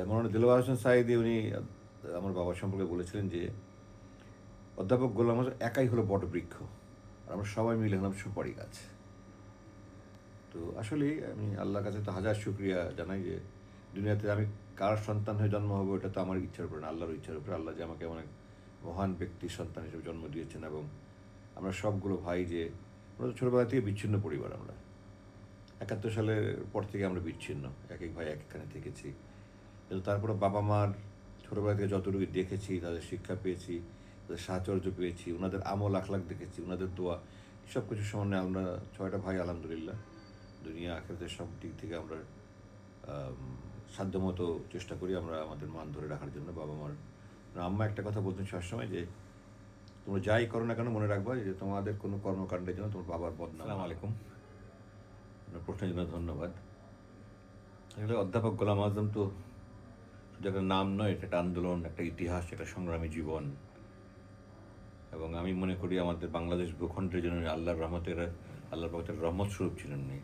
মৌলানা দেলোয়ার হোসেন সাঈদী উনি আমার বাবার সম্পর্কে বলেছিলেন যে অধ্যাপক গোলাম আযম একাই হলো বটবৃক্ষ, আর আমরা সবাই মিলে হলাম সুপারি গাছ। তো আসলেই আমি আল্লাহর কাছে তো হাজার শুকরিয়া জানাই যে দুনিয়াতে আমি কার সন্তান হয়ে জন্ম হবো এটা তো আমার ইচ্ছার উপরে না, আল্লাহর ইচ্ছার উপরে। আল্লাহ যে আমাকে এমন এক মহান ব্যক্তির সন্তান হিসেবে জন্ম দিয়েছেন, এবং আমরা সবগুলো ভাই যে আমরা তো ছোটোবেলা থেকে বিচ্ছিন্ন পরিবার। আমরা 71 সালের পর থেকে আমরা বিচ্ছিন্ন, এক এক ভাই এক একখানে থেকেছি। কিন্তু তারপরে বাবা মার ছোটোবেলা থেকে যতটুকু দেখেছি, তাদের শিক্ষা পেয়েছি, তাদের সাহচর্য পেয়েছি, ওনাদের আমল আখলাক দেখেছি, ওনাদের দোয়া, সব কিছুর সামনে আমরা 6টা ভাই আলহামদুলিল্লাহ দুনিয়া আখেরাতের সব দিক থেকে আমরা সাধ্যমতো চেষ্টা করি আমরা আমাদের মান ধরে রাখার জন্য বাবা মার। আম্মা একটা কথা বলতেন সবসময় যে তোমরা যাই করো না কেন মনে রাখবা যে তোমাদের কোনো কর্মকাণ্ডের জন্য তোমার বাবার বদনাম। আসসালামু আলাইকুম, আপনার প্রশ্নের জন্য ধন্যবাদ। আসলে অধ্যাপক গোলাম আযম তো শুধু একটা নাম নয়, এটা একটা আন্দোলন, একটা ইতিহাস, একটা সংগ্রামী জীবন। এবং আমি মনে করি আমাদের বাংলাদেশ ভূখণ্ডের জন্য আল্লাহর ভক্তের রহমত স্বরূপ ছিলেন নি।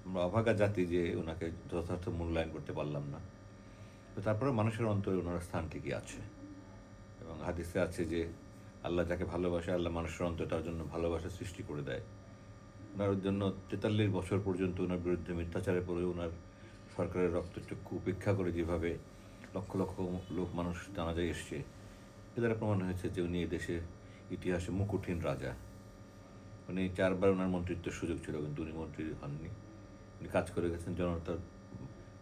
আমরা অভাগা জাতি যে ওনাকে যথার্থ মূল্যায়ন করতে পারলাম না। তো তারপরে মানুষের অন্তরে ওনার স্থান ঠিকই আছে, এবং হাদিসে আছে যে আল্লাহ যাকে ভালোবাসে আল্লাহ মানুষের অন্তরে তার জন্য ভালোবাসা সৃষ্টি করে দেয়। ওনার জন্য 43 বছর পর্যন্ত ওনার বিরুদ্ধে মিথ্যাচারে পড়ে ওনার সরকারের রক্তচক্ষু উপেক্ষা করে যেভাবে লক্ষ লক্ষ লোক মানুষ জানাজায় এসছে, এ দ্বারা প্রমাণ হয়েছে যে উনি এই দেশের ইতিহাসে মুকুটহীন রাজা। উনি 4বার ওনার মন্ত্রিত্বের সুযোগ ছিল, কিন্তু উনি মন্ত্রী হননি। উনি কাজ করে গেছেন জনতার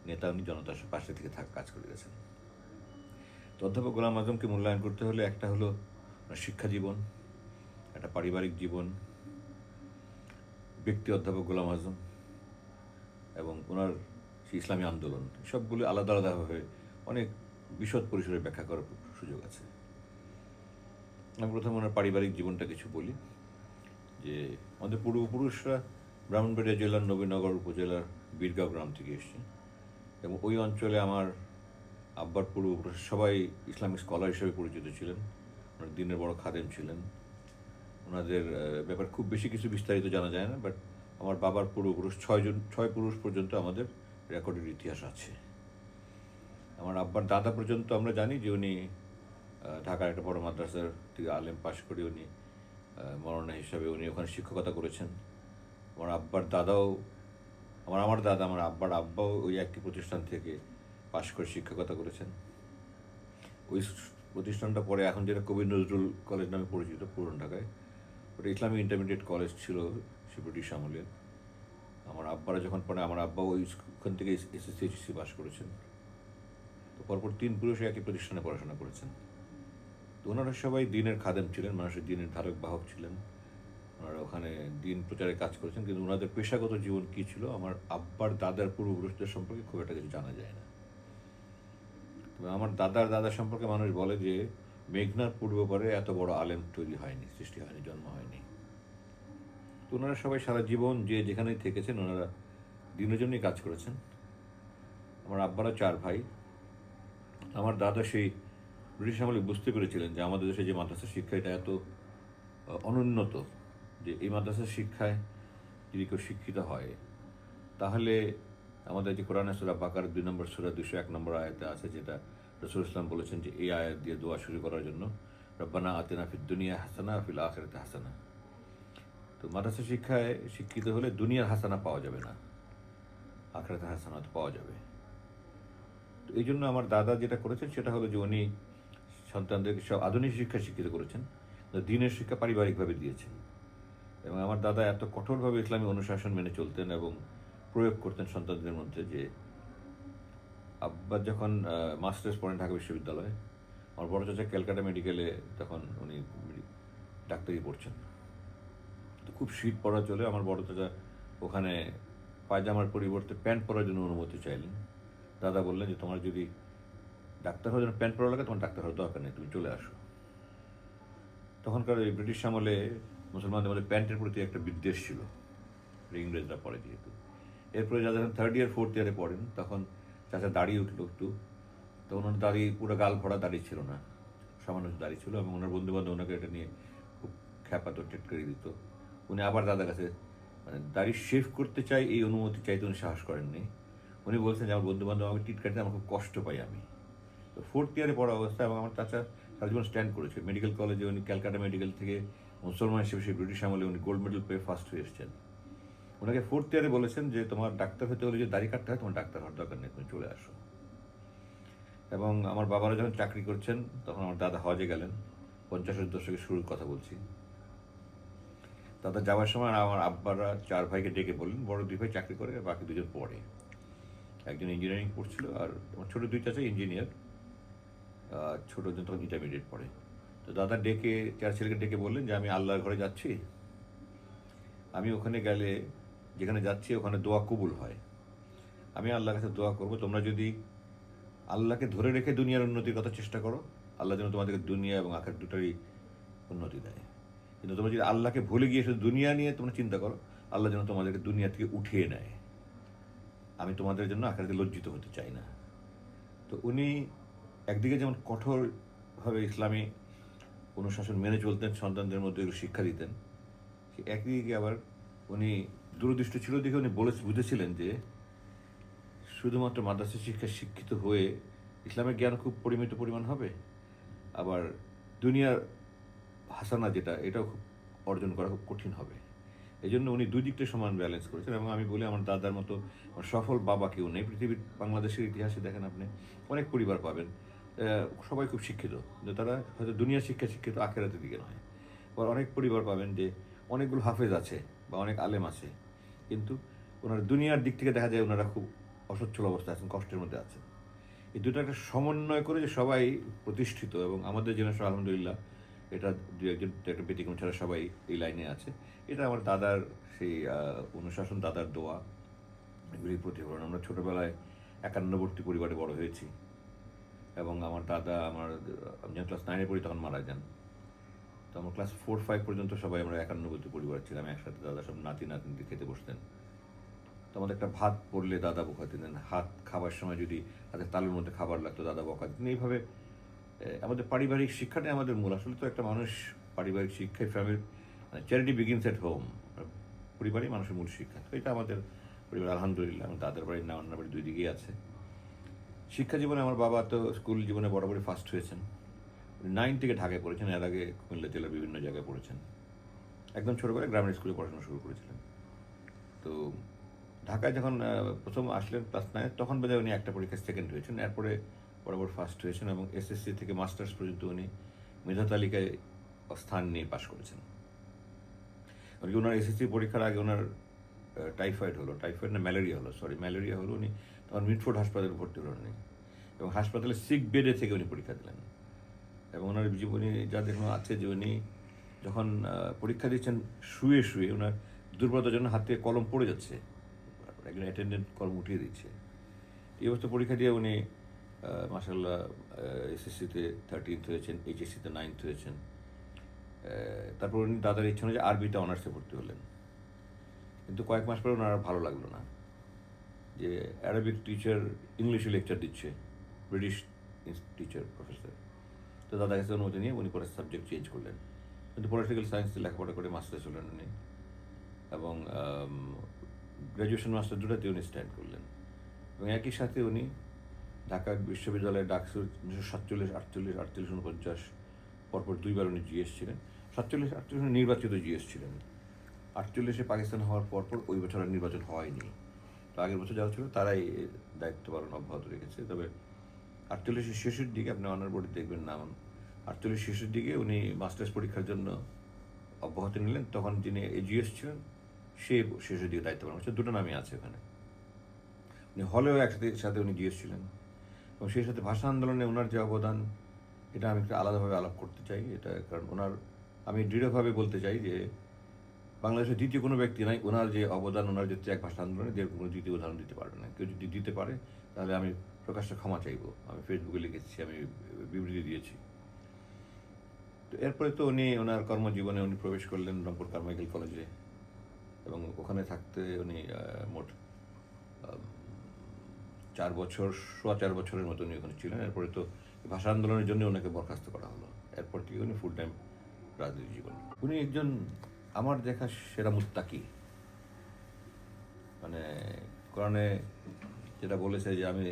নেতা, উনি জনতার পাশে থেকে কাজ করে গেছেন। তো অধ্যাপক গোলাম আযমকে মূল্যায়ন করতে হলে একটা হলো শিক্ষা জীবন, একটা পারিবারিক জীবন, ব্যক্তি অধ্যাপক গোলাম আযম, এবং ওনার সেই ইসলামী আন্দোলন, সবগুলো আলাদা আলাদাভাবে অনেক বিশদ পরিসরে ব্যাখ্যা করার সুযোগ আছে। আমি প্রথমে ওনার পারিবারিক জীবনটা কিছু বলি যে আমাদের পূর্বপুরুষরা ব্রাহ্মণবাড়িয়া জেলার নবীনগর উপজেলার বীরগাঁও গ্রাম থেকে এসছে, এবং ওই অঞ্চলে আমার আব্বার পূর্বপুরুষ সবাই ইসলামিক স্কলার হিসেবে পরিচিত ছিলেন। ওনার দিনের বড় খাদেম ছিলেন। ওনাদের ব্যাপার খুব বেশি কিছু বিস্তারিত জানা যায় না, বাট আমার বাবার পূর্বপুরুষ 6 পুরুষ পর্যন্ত আমাদের রেকর্ডের ইতিহাস আছে। আমার আব্বার দাদা পর্যন্ত আমরা জানি যে উনি ঢাকার একটা বড় মাদ্রাসার থেকে আলেম পাশ করে উনি মৌলানা হিসাবে উনি ওখানে শিক্ষকতা করেছেন। আমার আব্বার দাদাও আমার আব্বার আব্বাও ওই একই প্রতিষ্ঠান থেকে পাশ করে শিক্ষকতা করেছেন। ওই প্রতিষ্ঠানটা পরে এখন যেটা কবি নজরুল কলেজ নামে পরিচিত পুরান ঢাকায়, ওটা ইসলামিক ইন্টারমিডিয়েট কলেজ ছিল সে ব্রিটিশ আমলে। আমার আব্বারা যখন পড়ে আমার আব্বা ওখান থেকে এসএসসি এইচএসসি পাস করেছেন। তো পরপর 3 পুরুষ একই প্রতিষ্ঠানে পড়াশোনা করেছেন। তো ওনারা সবাই দিনের খাদেম ছিলেন, মানুষের দিনের ধারক বাহক ছিলেন। ওনারা ওখানে দিন প্রচারে কাজ করেছেন, কিন্তু ওনাদের পেশাগত জীবন কী ছিল আমার আব্বার দাদার পূর্বপুরুষদের সম্পর্কে খুব একটা কিছু জানা যায় না। তবে আমার দাদার দাদা সম্পর্কে মানুষ বলে যে মেঘনার পূর্ব পারে এত বড় আলেম তৈরি হয়নি, সৃষ্টি হয়নি, জন্ম হয়নি। তো ওনারা সবাই সারা জীবন যে যেখানেই থেকেছেন ওনারা দিনের জন্যই কাজ করেছেন। আমার আব্বারা 4 ভাই। আমার দাদা সেই ব্রিটিশ আমলে বুঝতে পেরেছিলেন যে আমাদের দেশে যে মাদ্রাসা শিক্ষা এটা এত অনুন্নত, যে এই মাদ্রাসার শিক্ষায় যদি কেউ শিক্ষিত হয় তাহলে আমাদের যে কোরআনে সূরা বাকারার 2 নম্বর সূরা 201 নম্বর আয়াতে আছে, যেটা রাসূলুল্লাহ সাল্লাল্লাহু আলাইহি ওয়াসাল্লাম বলেছেন যে এই আয়াত দিয়ে দোয়া শুরু করার জন্য, রব্বানা আতিনা ফিদ দুনিয়া হাসানা ওয়া ফিল আখিরাতি হাসানা। তো মাদ্রাসা শিক্ষায় শিক্ষিত হলে দুনিয়ার হাসানা পাওয়া যাবে না, আখিরাতের হাসানা তো পাওয়া যাবে। তো এই জন্য আমার দাদা যেটা করেছেন সেটা হলো যে উনি সন্তানদেরকে সব আধুনিক শিক্ষা শিক্ষিত করেছেন, দিনের শিক্ষা পারিবারিকভাবে দিয়েছেন। এবং আমার দাদা এত কঠোরভাবে ইসলামী অনুশাসন মেনে চলতেন এবং প্রয়োগ করতেন সন্তানদের মধ্যে যে আব্বা যখন মাস্টার্স পড়েন ঢাকা বিশ্ববিদ্যালয়ে, আমার বড় চাচা ক্যালকাটা মেডিকেলে তখন উনি ডাক্তারি পড়ছেন। তো খুব শীত পড়া চলে, আমার বড় চাচা ওখানে পায়জামার পরিবর্তে প্যান্ট পরার জন্য অনুমতি চাইলেন। দাদা বললেন যে তোমার যদি ডাক্তার হওয়ার জন্য প্যান্ট পরা লাগে তোমার ডাক্তার হওয়ার দরকার নেই, তুমি চলে আসো। তখনকার এই ব্রিটিশ আমলে মুসলমানদের মধ্যে প্যান্টের প্রতি একটা বিদ্বেষ ছিল, ইংরেজরা পড়ে যেহেতু। এরপরে যারা যখন 3rd ইয়ার 4th ইয়ারে পড়েন তখন চাচা দাড়ি উঠলো একটু, তো ওনার দাড়ি পুরো গাল ভরা দাড়ি ছিল না, সামান্য দাড়ি ছিল, এবং ওনার বন্ধুবান্ধব ওনাকে এটা নিয়ে খুব খ্যাপাতো টেটকারি দিত। উনি আবার দাদার কাছে মানে দাড়ি শেভ করতে চাই এই অনুমতি চাইতে উনি সাহস করেননি। উনি বলছেন যে আমার বন্ধুবান্ধব আমাকে টিটকারিতে আমার খুব কষ্ট পাই আমি। তো 4th ইয়ারে পড়া অবস্থায় এবং আমার চাচা সারা জীবন স্ট্যান্ড করেছে মেডিকেল কলেজে, উনি ক্যালকাটা মেডিকেল থেকে মুসলমান হিসেবে সেই ব্রিটিশ আমলে উনি গোল্ড মেডেল পেয়ে ফার্স্ট হয়ে এসেছেন। ওনাকে 4th ইয়ারে বলেছেন যে তোমার ডাক্তার হতে হলে যে দাড়ি কাটতে হয়, তোমার ডাক্তার হওয়ার দরকার নেই, তুমি চলে আসো। এবং আমার বাবারা যখন চাকরি করছেন তখন আমার দাদা হজে গেলেন, 50-এর দশকের শুরুর কথা বলছি। দাদা যাওয়ার সময় আমার আব্বারা 4 ভাইকে ডেকে বললেন, বড় 2 ভাই চাকরি করে, বাকি 2জন পড়ে। একজন ইঞ্জিনিয়ারিং পড়ছিল, আর আমার ছোটো 2 চাচা ইঞ্জিনিয়ার, ছোটোজন তখন ইন্টারমিডিয়েট পড়ে। তো দাদা ডেকে 4 ছেলেকে ডেকে বললেন যে আমি আল্লাহর ঘরে যাচ্ছি, আমি ওখানে গেলে যেখানে যাচ্ছি ওখানে দোয়া কবুল হয়, আমি আল্লাহর কাছে দোয়া করবো, তোমরা যদি আল্লাহকে ধরে রেখে দুনিয়ার উন্নতির কথা চেষ্টা করো, আল্লাহ যেন তোমাদেরকে দুনিয়া এবং আখেরাত দুটোরই উন্নতি দেয়। কিন্তু তোমরা যদি আল্লাহকে ভুলে গিয়ে শুধু দুনিয়া নিয়ে তোমরা চিন্তা করো, আল্লাহ যেন তোমাদেরকে দুনিয়া থেকে উঠিয়ে নেয়, আমি তোমাদের জন্য আখেরাতে লজ্জিত হতে চাই না। তো উনি একদিকে যেমন কঠোরভাবে ইসলামী অনুশাসন মেনে চলতেন, সন্তানদের মধ্যে এগুলো শিক্ষা দিতেন, সে একদিকে আবার উনি দূরদৃষ্টি ছিল দেখে উনি বুঝেছিলেন যে শুধুমাত্র মাদ্রাসা শিক্ষায় শিক্ষিত হয়ে ইসলামের জ্ঞান খুব পরিমিত পরিমাণ হবে, আবার দুনিয়ার হাসানা যেটা, এটাও খুব অর্জন করা খুব কঠিন হবে। এই জন্য উনি দুই দিকটা সমান ব্যালেন্স করেছেন। এবং আমি বলি, আমার দাদার মতো সফল বাবা কেউ নেই পৃথিবীর। বাংলাদেশের ইতিহাসে দেখেন আপনি অনেক পরিবার পাবেন সবাই খুব শিক্ষিত, কিন্তু তারা হয়তো দুনিয়ার শিক্ষিত, আখেরাতের দিকে নয়। আবার অনেক পরিবার পাবেন যে অনেকগুলো হাফেজ আছে বা অনেক আলেম আছে, কিন্তু ওনার দুনিয়ার দিক থেকে দেখা যায় ওনারা খুব অসচ্ছল অবস্থায় আছেন, কষ্টের মধ্যে আছেন। এই দুটো একটা সমন্বয় করে যে সবাই প্রতিষ্ঠিত, এবং আমাদের জেনারেশন আলহামদুলিল্লাহ এটা দু একজন একটা ব্যতিক্রম ছাড়া সবাই এই লাইনে আছে। এটা আমার দাদার সেই অনুশাসন, দাদার দোয়া, এগুলি প্রতিফলন। আমরা ছোটোবেলায় একান্নবর্তী পরিবারে বড় হয়েছি, এবং আমার দাদা আমি যখন ক্লাস 9-এ পড়ি তখন মারা যান। তো আমার ক্লাস 4-5 পর্যন্ত সবাই আমরা একান্নবর্তী পরিবার ছিলাম একসাথে, দাদা সব নাতি খেতে বসতেন। তো আমাদের একটা ভাত পড়লে দাদা বকা দিতেন, হাত খাবার সময় যদি হাতের তালুর মধ্যে খাবার লাগতো দাদা বকা দিতেন। এইভাবে আমাদের পারিবারিক শিক্ষাটাই আমাদের মূল। আসলে তো একটা মানুষ পারিবারিক শিক্ষায় family, charity begins at home, পরিবারই মানুষের মূল শিক্ষা। তো এটা আমাদের পরিবার আলহামদুলিল্লাহ। আমার দাদার বাড়ি নান্নার বাড়ি 2 দিকেই আছে। শিক্ষা জীবনে আমার বাবা তো স্কুল জীবনে বরাবরই ফার্স্ট হয়েছেন। 9 থেকে ঢাকায় পড়েছেন, এর আগে কুমিল্লা জেলার বিভিন্ন জায়গায় পড়েছেন। একদম ছোটোবেলায় গ্রামের স্কুলে পড়াশোনা শুরু করেছিলেন। তো ঢাকায় যখন প্রথম আসলেন ক্লাস 9, তখন বোধহয় উনি একটা পরীক্ষায় সেকেন্ড হয়েছেন, এরপরে বরাবর ফার্স্ট হয়েছেন, এবং এসএসসি থেকে মাস্টার্স পর্যন্ত উনি মেধা তালিকায় স্থান নিয়ে পাশ করেছেন। এমনকি ওনার এসএসসি পরীক্ষার আগে ওনার টাইফয়েড না ম্যালেরিয়া হলো, উনি তখন মিটফোর্ড হাসপাতালে ভর্তি হলেন, এবং হাসপাতালে সিক বেডে থেকে উনি পরীক্ষা দিলেন। এবং ওনার জীবনী যা দেখানো আছে যে উনি যখন পরীক্ষা দিচ্ছেন শুয়ে ওনার দুর্বলতার জন্য হাত থেকে কলম পড়ে যাচ্ছে, একজন অ্যাটেন্ডেন্ট কলম উঠিয়ে দিচ্ছে। এই অবস্থা পরীক্ষা দিয়ে উনি মাশাআল্লাহ এসএসসিতে 13th হয়েছেন, এইচএসসিতে 9th হয়েছেন। তারপর উনি দাদার ইচ্ছা অনুযায়ী আরবিতে অনার্সে ভর্তি হলেন, কিন্তু কয়েক মাস পরে ওনার আর ভালো লাগলো না যে অ্যারাবিক টিচার ইংলিশে লেকচার দিচ্ছে, ব্রিটিশ টিচার প্রফেসর। তো দাদার কাছে অনুমতি নিয়ে উনি পরে সাবজেক্ট চেঞ্জ করলেন, কিন্তু পলিটিক্যাল সায়েন্সে লেখাপড়া করে মাস্টার্স হলেন উনি, এবং গ্র্যাজুয়েশন মাস্টার দুটাতে উনি স্ট্যান্ড করলেন। এবং একই সাথে উনি ঢাকা বিশ্ববিদ্যালয়ের ডাকসুর 1947, 48, 49 পরপর 2বার উনি জিএস ছিলেন। 47-48 নির্বাচিত জিএস ছিলেন। 48-এ পাকিস্তান হওয়ার পরপর ওই বছর আর নির্বাচন হয়নি। তো আগের বছর যারা ছিল তারাই দায়িত্ব পালন অব্যাহত রেখেছে। তবে 48-এর শেষের দিকে আপনি অনার বোর্ডে দেখবেন নাম, 48 শেষের দিকে উনি মাস্টার্স পরীক্ষার জন্য অব্যাহতি নিলেন। তখন যিনি জিএস ছিলেন সে শেষের দিকে দায়িত্ব পালন করছে, দুটো নামই আছে ওখানে। উনি হলেও সাথে উনি জিএস ছিলেন, এবং সেই সাথে ভাষা আন্দোলনে ওনার যে অবদান, এটা আমি একটু আলাদাভাবে আলাপ করতে চাই। এটা কারণ আমি দৃঢ়ভাবে বলতে চাই যে বাংলাদেশের দ্বিতীয় কোনো ব্যক্তি নাই ওনার যে অবদান, ওনার যে ত্যাগ ভাষা আন্দোলনে কোনো দ্বিতীয় উদাহরণ দিতে পারবে না। কেউ যদি দিতে পারে তাহলে আমি প্রকাশ্যে ক্ষমা চাইব। আমি ফেসবুকে লিখেছি, আমি বিবৃতি দিয়েছি। তো এরপরে তো উনি ওনার কর্মজীবনে উনি প্রবেশ করলেন রংপুর কারমাইকেল কলেজে, এবং ওখানে থাকতে উনি মোট 4 বছরের মতো উনি ওখানে ছিলেন। এরপরে তো ভাষা আন্দোলনের জন্য ওনাকে বরখাস্ত করা হলো। এরপর থেকে উনি ফুল টাইম রাজনীতি জীবন। উনি একজন আমার দেখা সেরা মুত্তাকি। মানে কোরআনে যেটা বলেছে যে আমি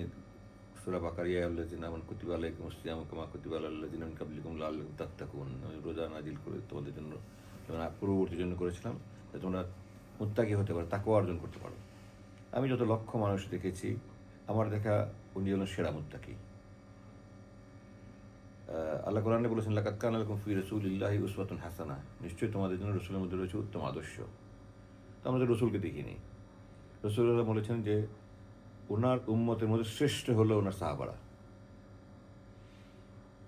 সূরা বাকারিয়া আল্লাযিনা আমানু কুতিবা আলাইকুমুস সিয়ামু কামা কুতিবা আলাল লাযিনা মিন ক্বাবলিকুম লাআল্লাকুম তাত্তাকুন। আমি রোজা নাজিল করে তোমাদের জন্য, যেমন পূর্ববর্তীর জন্য করেছিলাম, যাতে তোমরা মুত্তাকি হতে পারো, তাকওয়া অর্জন করতে পারো। আমি যত লক্ষ মানুষ দেখেছি, আমার দেখা উনি হলেন সেরা মুত্তাকি। আল্লাহ কোরআনে বলেছেন, লাকাদ কানা লাকুম ফি রাসূলিল্লাহি উসওয়াতুন হাসানাহ, নিশ্চয়ই তোমাদের জন্য রসুলের মধ্যে রয়েছে উত্তম আদর্শ। তো আমরা তো রসুলকে দেখিনি। রসুল্লাহ বলেছেন যে ওনার উম্মতের মধ্যে শ্রেষ্ঠ হলো ওনার সাহাবারা।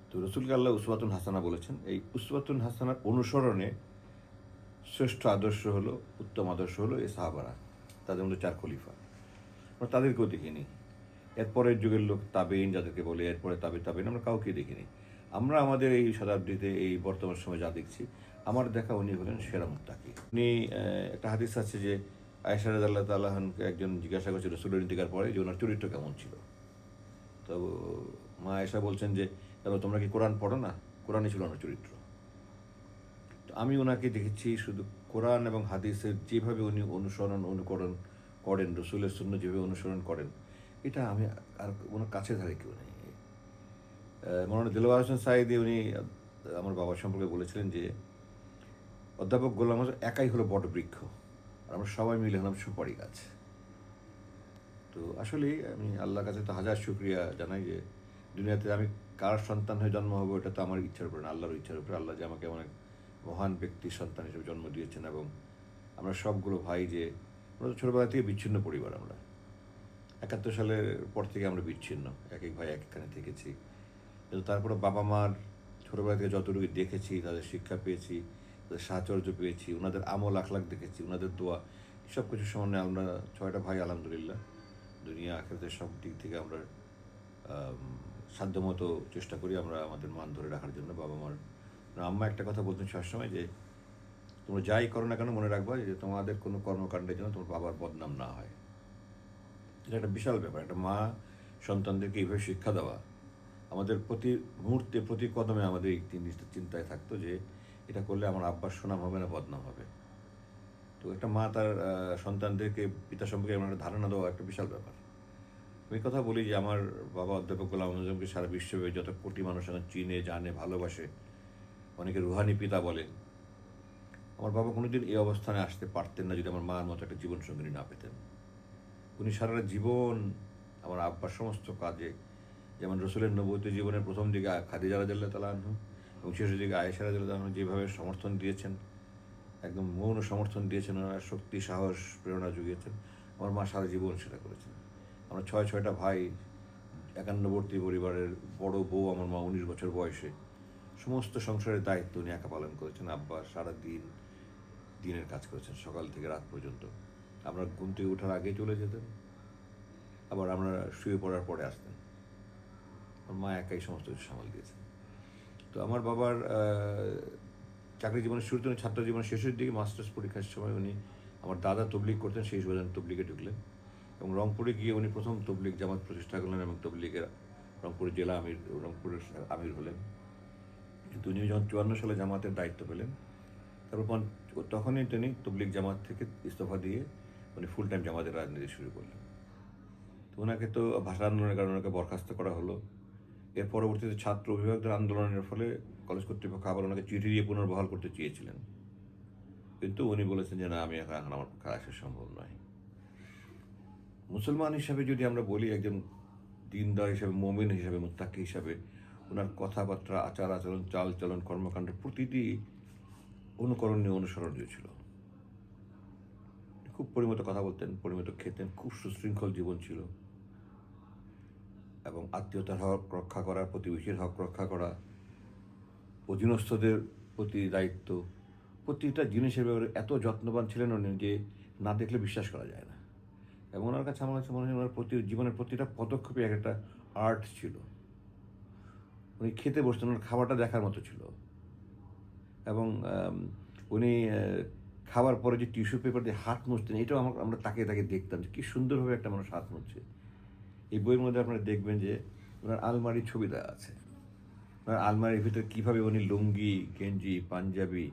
তো রসুলকে আল্লাহ উসওয়াতুন হাসানা বলেছেন। এই উসওয়াতুন হাসানার অনুসরণে শ্রেষ্ঠ আদর্শ হলো, উত্তম আদর্শ হলো এই সাহাবারা, তাদের মধ্যে 4 খলিফা। আমরা তাদেরকেও দেখিনি। এরপরের যুগের লোক তাবেইন যাদেরকে বলে, এরপরে তাবেইন, আমরা কাউকে দেখিনি। আমরা আমাদের এই শতাব্দীতে, এই বর্তমান সময় যা দেখছি, আমার দেখা উনি হলেন সেরা মুত্তাকি। উনি একটা হাদিস আছে যে আয়েশা রাদিয়াল্লাহু তাআলা আনহাকে একজন জিজ্ঞাসা করছিল রাসূলের ইন্তিকার পরে যে ওনার চরিত্র কেমন ছিল। তো মা আয়েশা বলছেন যে তোমরা কি কোরআন পড়ো না? কোরআনই ছিল ওনার চরিত্র। তো আমি ওনাকে দেখেছি শুধু কোরআন এবং হাদিসের যেভাবে উনি অনুকরণ করেন, রসুলের সুন্নাহ যেভাবে অনুসরণ করেন, এটা আমি আর ওনার কাছে ধারে কেউ নেই। মৌলানা দিলওয়ার হোসেন সাঈদী উনি আমার বাবার সম্পর্কে বলেছিলেন যে অধ্যাপক গোলাম আযম একাই হলো বটবৃক্ষ, আর আমরা সবাই মিলে হলাম সুপারি গাছ। তো আসলেই আমি আল্লাহর কাছে তো হাজার শুকরিয়া জানাই যে দুনিয়াতে আমি কার সন্তান হয়ে জন্ম হবো, এটা তো আমার ইচ্ছার উপরে না, আল্লাহর ইচ্ছার উপরে। আল্লাহ যে আমাকে অনেক মহান ব্যক্তির সন্তান হিসেবে জন্ম দিয়েছেন, এবং আমরা সবগুলো ভাই যে আমরা তো ছোটোবেলা থেকে বিচ্ছিন্ন পরিবার। আমরা 71 সালের পর থেকে আমরা বিচ্ছিন্ন, এক এক ভাই এক একখানে থেকেছি। কিন্তু তারপরে বাবা মার ছোটোবেলা থেকে যতটুকু দেখেছি, তাদের শিক্ষা পেয়েছি, তাদের সাহচর্য পেয়েছি, ওনাদের আমল আখলাক দেখেছি, ওনাদের দোয়া, সব কিছু সামনে আমরা 6টা ভাই আলহামদুলিল্লাহ দুনিয়া আখিরাতের সব দিক থেকে আমরা সাধ্যমতো চেষ্টা করি আমরা আমাদের মান ধরে রাখার জন্য। বাবা মার আম্মা একটা কথা বলতেন সবসময় যে তোমরা যাই করো না কেন মনে রাখবা যে তোমাদের কোনো কর্মকাণ্ডের জন্য তোমার বাবার বদনাম না হয়। এটা একটা বিশাল ব্যাপার। একটা মা সন্তানদেরকে এইভাবে শিক্ষা দেওয়া, আমাদের প্রতি মুহূর্তে প্রতি কদমে আমাদের এই জিনিসটা চিন্তায় থাকতো যে এটা করলে আমার আব্বার সুনাম হবে না বদনাম হবে। তো একটা মা তার সন্তানদেরকে পিতা সম্পর্কে এমন একটা ধারণা দেওয়া একটা বিশাল ব্যাপার। আমি কথা বলি যে আমার বাবা অধ্যাপক গোলাম আযমকে সারা বিশ্বব্যাপী যত কোটি মানুষ এখন চিনে, জানে, ভালোবাসে, অনেকে রুহানি পিতা বলে। আমার বাবা কোনোদিন এই অবস্থানে আসতে পারতেন না যদি আমার মার মতো একটা জীবনসঙ্গিনী না পেতেন। উনি সারা জীবন আমার আব্বার সমস্ত কাজে, যেমন রসুলের নবুয়ত জীবনের প্রথম দিকে খাদিজা রাদিয়াল্লাহু তাআলা আনহা এবং শেষের দিকে আয়েশা রাদিয়াল্লাহু আনহা যেভাবে সমর্থন দিয়েছেন, একদম মৌন সমর্থন দিয়েছেন, ওনারা শক্তি, সাহস, প্রেরণা জুগিয়েছেন। আমার মা সারা জীবন সেটা করেছেন। আমরা 6টা ভাই, 51বর্তী পরিবারের বড় বউ আমার মা 19 বছর বয়সে সমস্ত সংসারের দায়িত্ব উনি একা পালন করেছেন। আব্বা সারা দিনের কাজ করেছেন, সকাল থেকে রাত পর্যন্ত। আমরা ঘুম থেকে ওঠার আগে চলে যেতেন, আবার আমরা শুয়ে পড়ার পরে আসতেন। আমার মা একাই সমস্ত কিছু সামাল দিয়েছেন। তো আমার বাবার চাকরি জীবনের শুরুতে, ছাত্র জীবনের শেষের দিকে মাস্টার্স পরীক্ষার সময় উনি, আমার দাদা তবলিগ করতেন, সেই সময় তবলিগে ঢুকলেন এবং রংপুরে গিয়ে উনি প্রথম তবলিগ জামাত প্রতিষ্ঠা করলেন এবং তবলিগের রংপুরের জেলা আমির, রংপুরের আমির হলেন। কিন্তু উনি যখন 54 সালে জামাতের দায়িত্ব পেলেন, তারপর তখনই তিনি তবলিগ জামাত থেকে ইস্তফা দিয়ে উনি ফুল টাইম জামাতের রাজনীতি শুরু করলেন। তো ওনাকে তো ভাষা আন্দোলনের কারণে ওনাকে বরখাস্ত করা হলো। এর পরবর্তীতে ছাত্র অভিভাবকদের আন্দোলনের ফলে কলেজ কর্তৃপক্ষ আবার ওনাকে চিঠি দিয়ে পুনর্বহাল করতে চেয়েছিলেন, কিন্তু উনি বলেছেন যে না, আমি এখন আমার পক্ষে আসা সম্ভব নয়। মুসলমান হিসাবে যদি আমরা বলি, একজন দিনদার হিসাবে, মুমিন হিসাবে, মুত্তাকি হিসাবে, ওনার কথাবার্তা, আচার আচরণ, চাল চলন, কর্মকাণ্ড প্রতিটি অনুকরণীয়, অনুসরণীয় ছিল। খুব পরিমিত কথা বলতেন, পরিমিত খেতেন, খুব সুশৃঙ্খল জীবন ছিল এবং আত্মীয়তার হক রক্ষা করা, প্রতিবেশীর হক রক্ষা করা, অধীনস্থদের প্রতি দায়িত্ব, প্রতিটা জিনিসের ব্যাপারে এত যত্নবান ছিলেন উনি যে না দেখলে বিশ্বাস করা যায় না। এবং ওনার কাছে আমার কাছে মনে হয় ওনার জীবনের প্রতিটা পদক্ষেপে এক একটা আর্ট ছিল। উনি খেতে বসতেন, ওনার খাবারটা দেখার মতো ছিল। এবং উনি খাবার পরে যে টিস্যু পেপার দিয়ে হাত মুছতেন, এটাও আমরা তাকে দেখতাম যে কী সুন্দরভাবে একটা মানুষ হাত মুছছে। এই বইয়ের মধ্যে আপনারা দেখবেন যে ওনার আলমারির ছবি দেওয়া আছে। ওনার আলমারির ভিতরে কীভাবে উনি লুঙ্গি, গেঞ্জি, পাঞ্জাবি,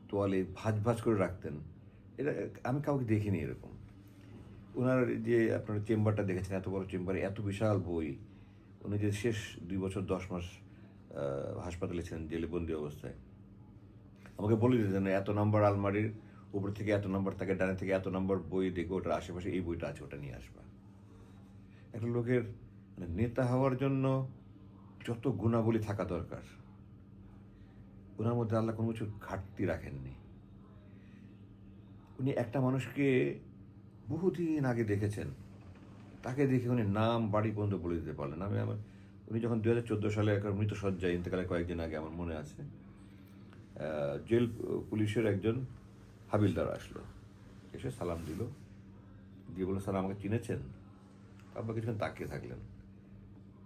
তোয়ালে ভাঁজ করে রাখতেন, এটা আমি কাউকে দেখিনি এরকম। ওনার যে আপনার চেম্বারটা দেখেছেন, এত বড় চেম্বারে এত বিশাল বই, উনি যে শেষ 2 বছর 10 মাস হাসপাতালে ছিলেন জেলে বন্দি অবস্থায়, আমাকে বলে দিতেন এত নম্বর আলমারির উপর থেকে এত নম্বর থাকে, ডানে থেকে এত নম্বর বই দেখো, ওটার আশেপাশে এই বইটা আছে, ওটা নিয়ে আসবা। একটা লোকের মানে নেতা হওয়ার জন্য যত গুণাবলী থাকা দরকার, ওনার মধ্যে আল্লাহ কোনো কিছু ঘাটতি রাখেননি। উনি একটা মানুষকে বহুদিন আগে দেখেছেন, তাকে দেখে উনি নাম বাড়ি পর্যন্ত বলে দিতে পারলেন। উনি যখন 2014 সালে একটা মৃতসজ্জায় ইন্তেকালের কয়েকদিন আগে আমার মনে আছে, জেল পুলিশের একজন হাবিলদার আসলো, এসে সালাম দিল, দিয়ে বললো স্যার আমাকে চিনেছেন? আব্বা কিছুক্ষণ তাকিয়ে থাকলেন,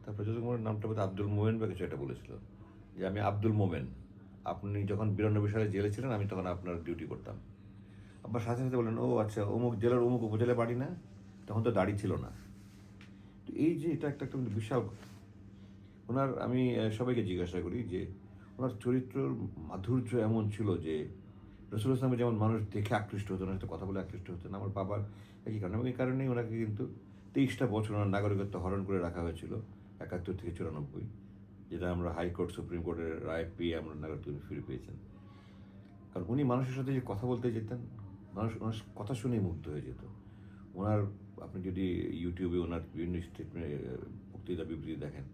তারপরে যদি আমার নামটা বোধ আব্দুল মোমেন বা কিছু একটা বলেছিল, যে আমি আব্দুল মোমেন, আপনি যখন 92 সালে জেলে ছিলেন আমি তখন আপনার ডিউটি করতাম। আব্বা সাথে সাথে বললেন, ও আচ্ছা, অমুক জেলার অমুক উপজেলায় বাড়ি না? তখন তো দাড়ি ছিল না। তো এই যে এটা একটা একটা বিশাল ওনার, আমি সবাইকে জিজ্ঞাসা করি যে ওনার চরিত্রের মাধুর্য এমন ছিল যে রসুল ইসলামের যেমন মানুষ দেখে আকৃষ্ট হতো, ওনার সাথে কথা বলে আকৃষ্ট হতো না, আমার বাবার একই কারণে, এবং এই কারণেই ওনাকে কিন্তু 23টা বছর ওনার নাগরিকত্ব হরণ করে রাখা হয়েছিল 71 থেকে 94, যেটা আমরা হাইকোর্ট সুপ্রিম কোর্টের রায় পেয়ে আমরা নাগরিকত্ব ফিরে পেয়েছেন। কারণ উনি মানুষের সাথে যে কথা বলতে যেতেন, মানুষ ওনার কথা শুনেই মুগ্ধ হয়ে যেত। ওনার, আপনি যদি ইউটিউবে ওনার বিভিন্ন স্টেটমেন্ট, বক্তৃতা বিবৃতি দেখেন,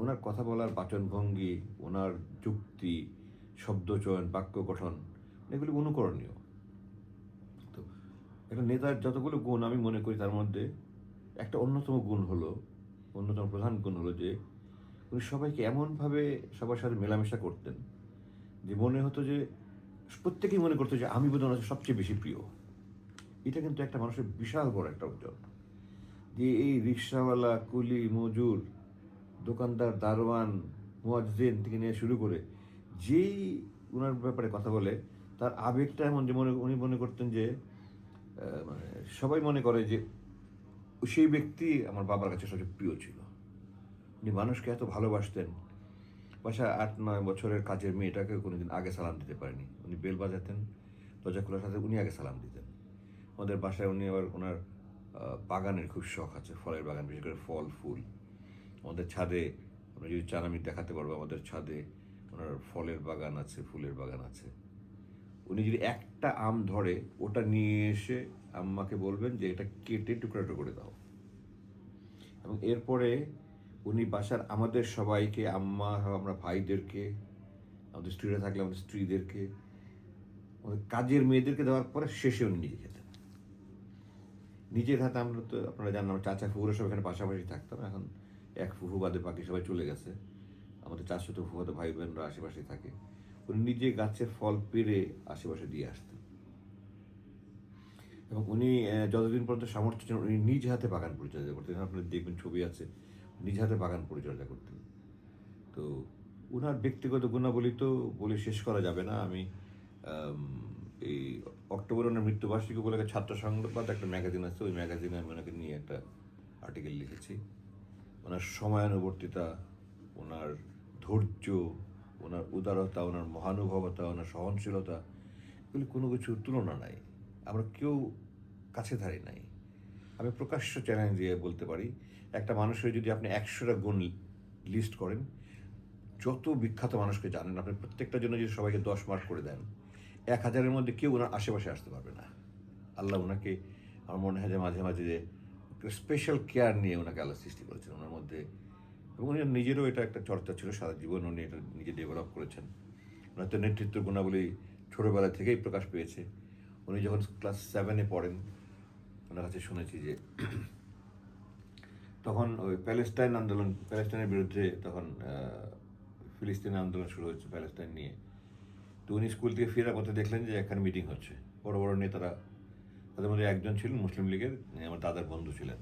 ওনার কথা বলার বাচনভঙ্গি, ওনার যুক্তি, শব্দচয়ন, বাক্য গঠন, এগুলি অনুকরণীয়। তো একটা নেতার যতগুলো গুণ আমি মনে করি, তার মধ্যে একটা অন্যতম প্রধান গুণ হলো যে উনি সবাইকে এমনভাবে সবার সাথে মেলামেশা করতেন যে মনে হতো যে প্রত্যেকেই মনে করতো যে আমি বোধহয় ওনার সবচেয়ে বেশি প্রিয়। এটা কিন্তু একটা মানুষের বিশাল বড় একটা অর্জন, যে এই রিক্সাওয়ালা, কুলি, মজুর, দোকানদার, দারোয়ান, মুয়াজ্জিন থেকে নিয়ে শুরু করে যেই ওনার ব্যাপারে কথা বলে, তার আবেগটা এমন যে উনি মনে করতেন যে মানে সবাই মনে করে যে সেই ব্যক্তি আমার বাবার কাছে সবচেয়ে প্রিয় ছিল। উনি মানুষকে এত ভালোবাসতেন, বাসা 8-9 বছরের কাজের মেয়েটাকে কোনোদিন আগে সালাম দিতে পারেনি। উনি বেল বাজাতেন, দরজা খোলার সাথে উনি আগে সালাম দিতেন। আমাদের বাসায় উনি আবার ওনার বাগানের খুব শখ আছে, ফলের বাগান, বিশেষ করে ফল ফুল। আমাদের ছাদে, আপনি যদি চান আমি দেখাতে পারবো, আমাদের ছাদে ওনার ফলের বাগান আছে, ফুলের বাগান আছে। উনি যদি একটা আম ধরে, ওটা নিয়ে এসে আম্মাকে বলবেন যে এটা কেটে টুকরা টুকরা করে দাও, এবং এরপরে উনি বাসার আমাদের সবাইকে, আম্মা, আমরা ভাইদেরকে, আমাদের স্ত্রীরা থাকলে আমাদের স্ত্রীদেরকে, আমাদের কাজের মেয়েদেরকে দেওয়ার পরে শেষে উনি নিজে খেতেন নিজের হাতে। আমরা তো আপনারা জানেন, আমার চাচা ফুফুরা সব এখানে পাশাপাশি থাকতাম, এখন এক ফুফু বাদে বাকি সবাই চলে গেছে। আমাদের চাচাতো ফুফাতো ভাই বোনরা আশেপাশে থাকে। উনি নিজে গাছের ফল পেড়ে আশেপাশে দিয়ে আসতেন, এবং উনি যতদিন পর্যন্ত সামর্থ্য ছিলেন উনি নিজ হাতে বাগান পরিচর্যা করতেন। আপনারা দেখবেন ছবি আছে, নিজ হাতে বাগান পরিচর্যা করতেন। তো ওনার ব্যক্তিগত গুণাবলী তো বলে শেষ করা যাবে না। আমি এই অক্টোবর ওনার মৃত্যুবার্ষিকী উপলক্ষে ছাত্র সংবাদ একটা ম্যাগাজিন আছে, ওই ম্যাগাজিনে আমি ওনাকে নিয়ে একটা আর্টিকেল লিখেছি। ওনার সময়ানুবর্তিতা, ওনার ধৈর্য, ওনার উদারতা, ওনার মহানুভবতা, ওনার সহনশীলতা, এগুলি কোনো কিছুর তুলনা নাই, আমরা কেউ কাছে ধারি নাই। আমি প্রকাশ্য চ্যালেঞ্জ দিয়ে বলতে পারি, একটা মানুষের যদি আপনি 100টা গুণ লিস্ট করেন, যত বিখ্যাত মানুষকে জানেন আপনি, প্রত্যেকটার জন্য যদি সবাইকে 10 মার্ক করে দেন, 1000-এর মধ্যে কেউ ওনার আশেপাশে আসতে পারবে না। আল্লাহ ওনাকে, আমার মনে হয় যে মাঝে মাঝে যে স্পেশাল কেয়ার নিয়ে ওনাকে আল্লাহ সৃষ্টি করেছেন ওনার মধ্যে, এবং উনি নিজেরও এটা একটা চর্চা ছিল, সারা জীবন উনি এটা নিজে ডেভেলপ করেছেন। ওনার তো নেতৃত্ব গুণাবলী ছোটোবেলা থেকেই প্রকাশ পেয়েছে। উনি যখন ক্লাস 7-এ পড়েন, ওনার কাছে শুনেছি যে তখন ওই প্যালেস্টাইনের বিরুদ্ধে তখন ফিলিস্তিনের আন্দোলন শুরু হয়েছে প্যালেস্টাইন নিয়ে। তো উনি স্কুল থেকে ফেরার পথে দেখলেন যে এখানে মিটিং হচ্ছে, বড় বড় নেতারা, তাদের মধ্যে একজন ছিলেন মুসলিম লীগের, আমার দাদার বন্ধু ছিলেন।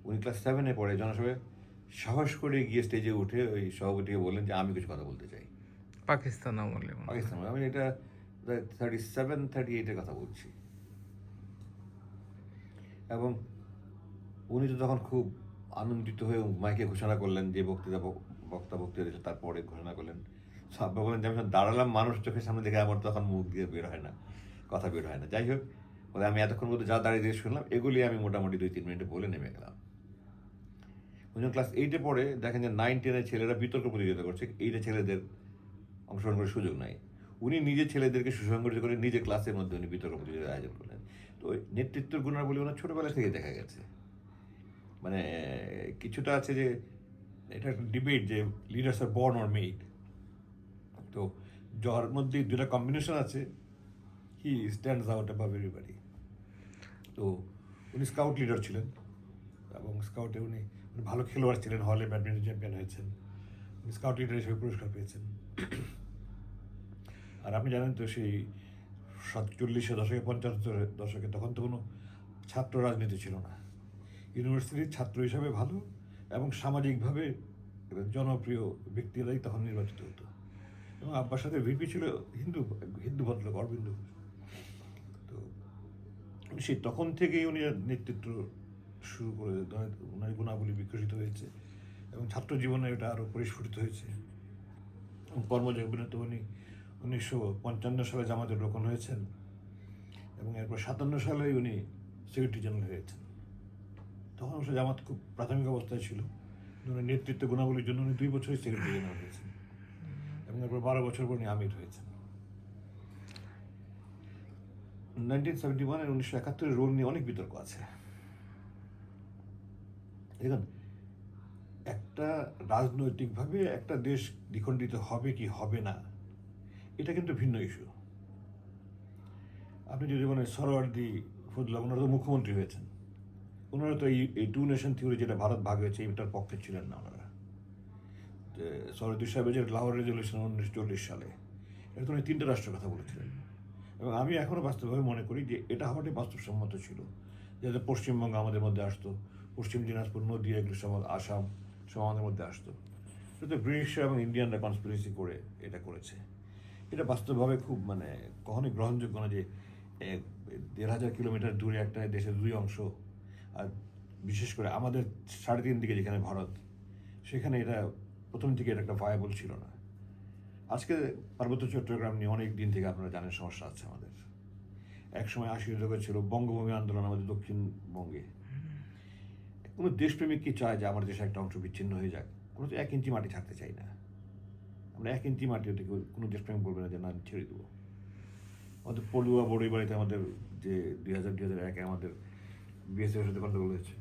উনি ক্লাস 7-এ পড়ে জনসভায় সাহস করে গিয়ে স্টেজে উঠে ওই সভাপতিকে বললেন যে আমি কিছু কথা বলতে চাই। পাকিস্তান আমলে পাকিস্তান, আমি এটা 37-38-এর কথা বলছি। এবং উনি তো তখন খুব আনন্দিত হয়ে মাইকে ঘোষণা করলেন, যে বক্তা দিয়েছে তারপরে ঘোষণা করলেন। সাব্বা বলেন যে আমি দাঁড়ালাম, মানুষ চোখের সামনে দেখে আমার তখন মুখ দিয়ে বের হয় না, কথা বের হয় না। যাই হোক, বলে আমি এতক্ষণ মধ্যে যা দাঁড়িয়ে দিয়ে শুনলাম এগুলি আমি মোটামুটি 2-3 মিনিটে বলে নেমে গেলাম। উনি ক্লাস 8-এ পড়ে দেখেন যে 9-10-এর ছেলেরা বিতর্ক প্রতিযোগিতা করছে, এইটা ছেলেদের অংশগ্রহণ করার সুযোগ নাই। উনি নিজে ছেলেদেরকে সুসংগঠিত করে নিজে ক্লাসের মধ্যে উনি বিতর্ক প্রতিযোগিতার আয়োজন করলেন। তো ওই নেতৃত্বের গুণাবলী ওনার ছোটবেলা থেকে দেখা গেছে। মানে কিছুটা আছে যে এটা একটা ডিবেট যে leaders are born or made. তো যার মধ্যে দুটা কম্বিনেশন আছে, হি স্ট্যান্ডস আউট অ্যাবাভ এভরিবডি। তো উনি স্কাউট লিডার ছিলেন এবং স্কাউটে উনি ভালো খেলোয়াড় ছিলেন, হলে ব্যাডমিন্টন চ্যাম্পিয়ন হয়েছেন, উনি স্কাউট লিডার হিসেবে পুরস্কার পেয়েছেন। আর আপনি জানেন তো সেই 40-এর দশকে 75-এর দশকে তখন তো কোনো ছাত্র রাজনীতি ছিল না। ইউনিভার্সিটির ছাত্র হিসাবে ভালো এবং সামাজিকভাবে জনপ্রিয় ব্যক্তিরাই তখন নির্বাচিত হতো। এবং আব্বার সাথে ভিপি ছিল হিন্দু ভদ্রলোক অরবিন্দ ঘোষ। তো সেই তখন থেকেই উনি নেতৃত্ব শুরু করে ওনার গুণাবলী বিকশিত হয়েছে এবং ছাত্র জীবনে এটা আরও পরিস্ফুটিত হয়েছে। কর্মজীবনে তো উনি 1955 সালে জামাতে রোকন হয়েছেন এবং এরপর 57 সালে উনি সেক্রেটারি জেনারেল হয়েছেন। তখন অবশ্য জামাত খুব প্রাথমিক অবস্থায় ছিল, উনি নেতৃত্ব গুণাবলীর জন্য উনি 2 বছরই সেক্রেটারি জেনারেল হয়েছেন এবং এরপর 12 বছর পর উনি আমির হয়েছেন। 1971 আর 1971 রোল নিয়ে অনেক বিতর্ক আছে। দেখুন, একটা রাজনৈতিকভাবে একটা দেশ দ্বিখণ্ডিত হবে কি হবে না এটা কিন্তু ভিন্ন ইস্যু। আপনি যদি বলেন সরওয়ার্দী ফজলুল্লাহ, ওনারা তো মুখ্যমন্ত্রী হয়েছেন, ওনারা তো এই 2 নেশন থিওরি যেটা ভারত ভাগ হয়েছে এটার পক্ষে ছিলেন না ওনারা। যে সরওয়ার্দী সাহেবের যে লাহোর রেজলিউশন 1940 সালে, এটা তো উনি 3টে রাষ্ট্রের কথা বলেছিলেন এবং আমি এখনও বাস্তবভাবে মনে করি যে এটা হওয়াটাই বাস্তবসম্মত ছিল, যাতে পশ্চিমবঙ্গ আমাদের মধ্যে আসতো, পশ্চিম দিনাজপুর, নদীয়া, এগুলো সব আসাম সব আমাদের মধ্যে আসতো। কিন্তু ব্রিটিশ এবং ইন্ডিয়ানরা কনস্পিরেসি করে এটা করেছে। এটা বাস্তবভাবে খুব মানে কখনোই গ্রহণযোগ্য না যে 1,500 কিলোমিটার দূরে একটা দেশের 2 অংশ, আর বিশেষ করে আমাদের 3.5 দিকে যেখানে ভারত, সেখানে এটা প্রথম থেকে এটা একটা ভায়াবল ছিল না। আজকে পার্বত্য চট্টগ্রাম নিয়ে অনেক দিন থেকে আপনারা জানেন সমস্যা আছে আমাদের। একসময় 80 দশকে ছিল বঙ্গভূমি আন্দোলন আমাদের দক্ষিণবঙ্গে। কোনো দেশপ্রেমিক কি চায় যে আমার দেশে একটা অংশ বিচ্ছিন্ন হয়ে যাক? আমরা তো 1 ইঞ্চি মাটি ছাড়তে চাই না। আমরা 1 ইঞ্চি মাটি হতে কোনো দেশপ্রেমিক বলবে না যে না ছেড়ে দেবো। আমাদের পড়ুয়া বড়ই বাড়িতে আমাদের যে 2000-2001-এ আমাদের বিএসএফের সাথে গন্ডগোল হয়েছে,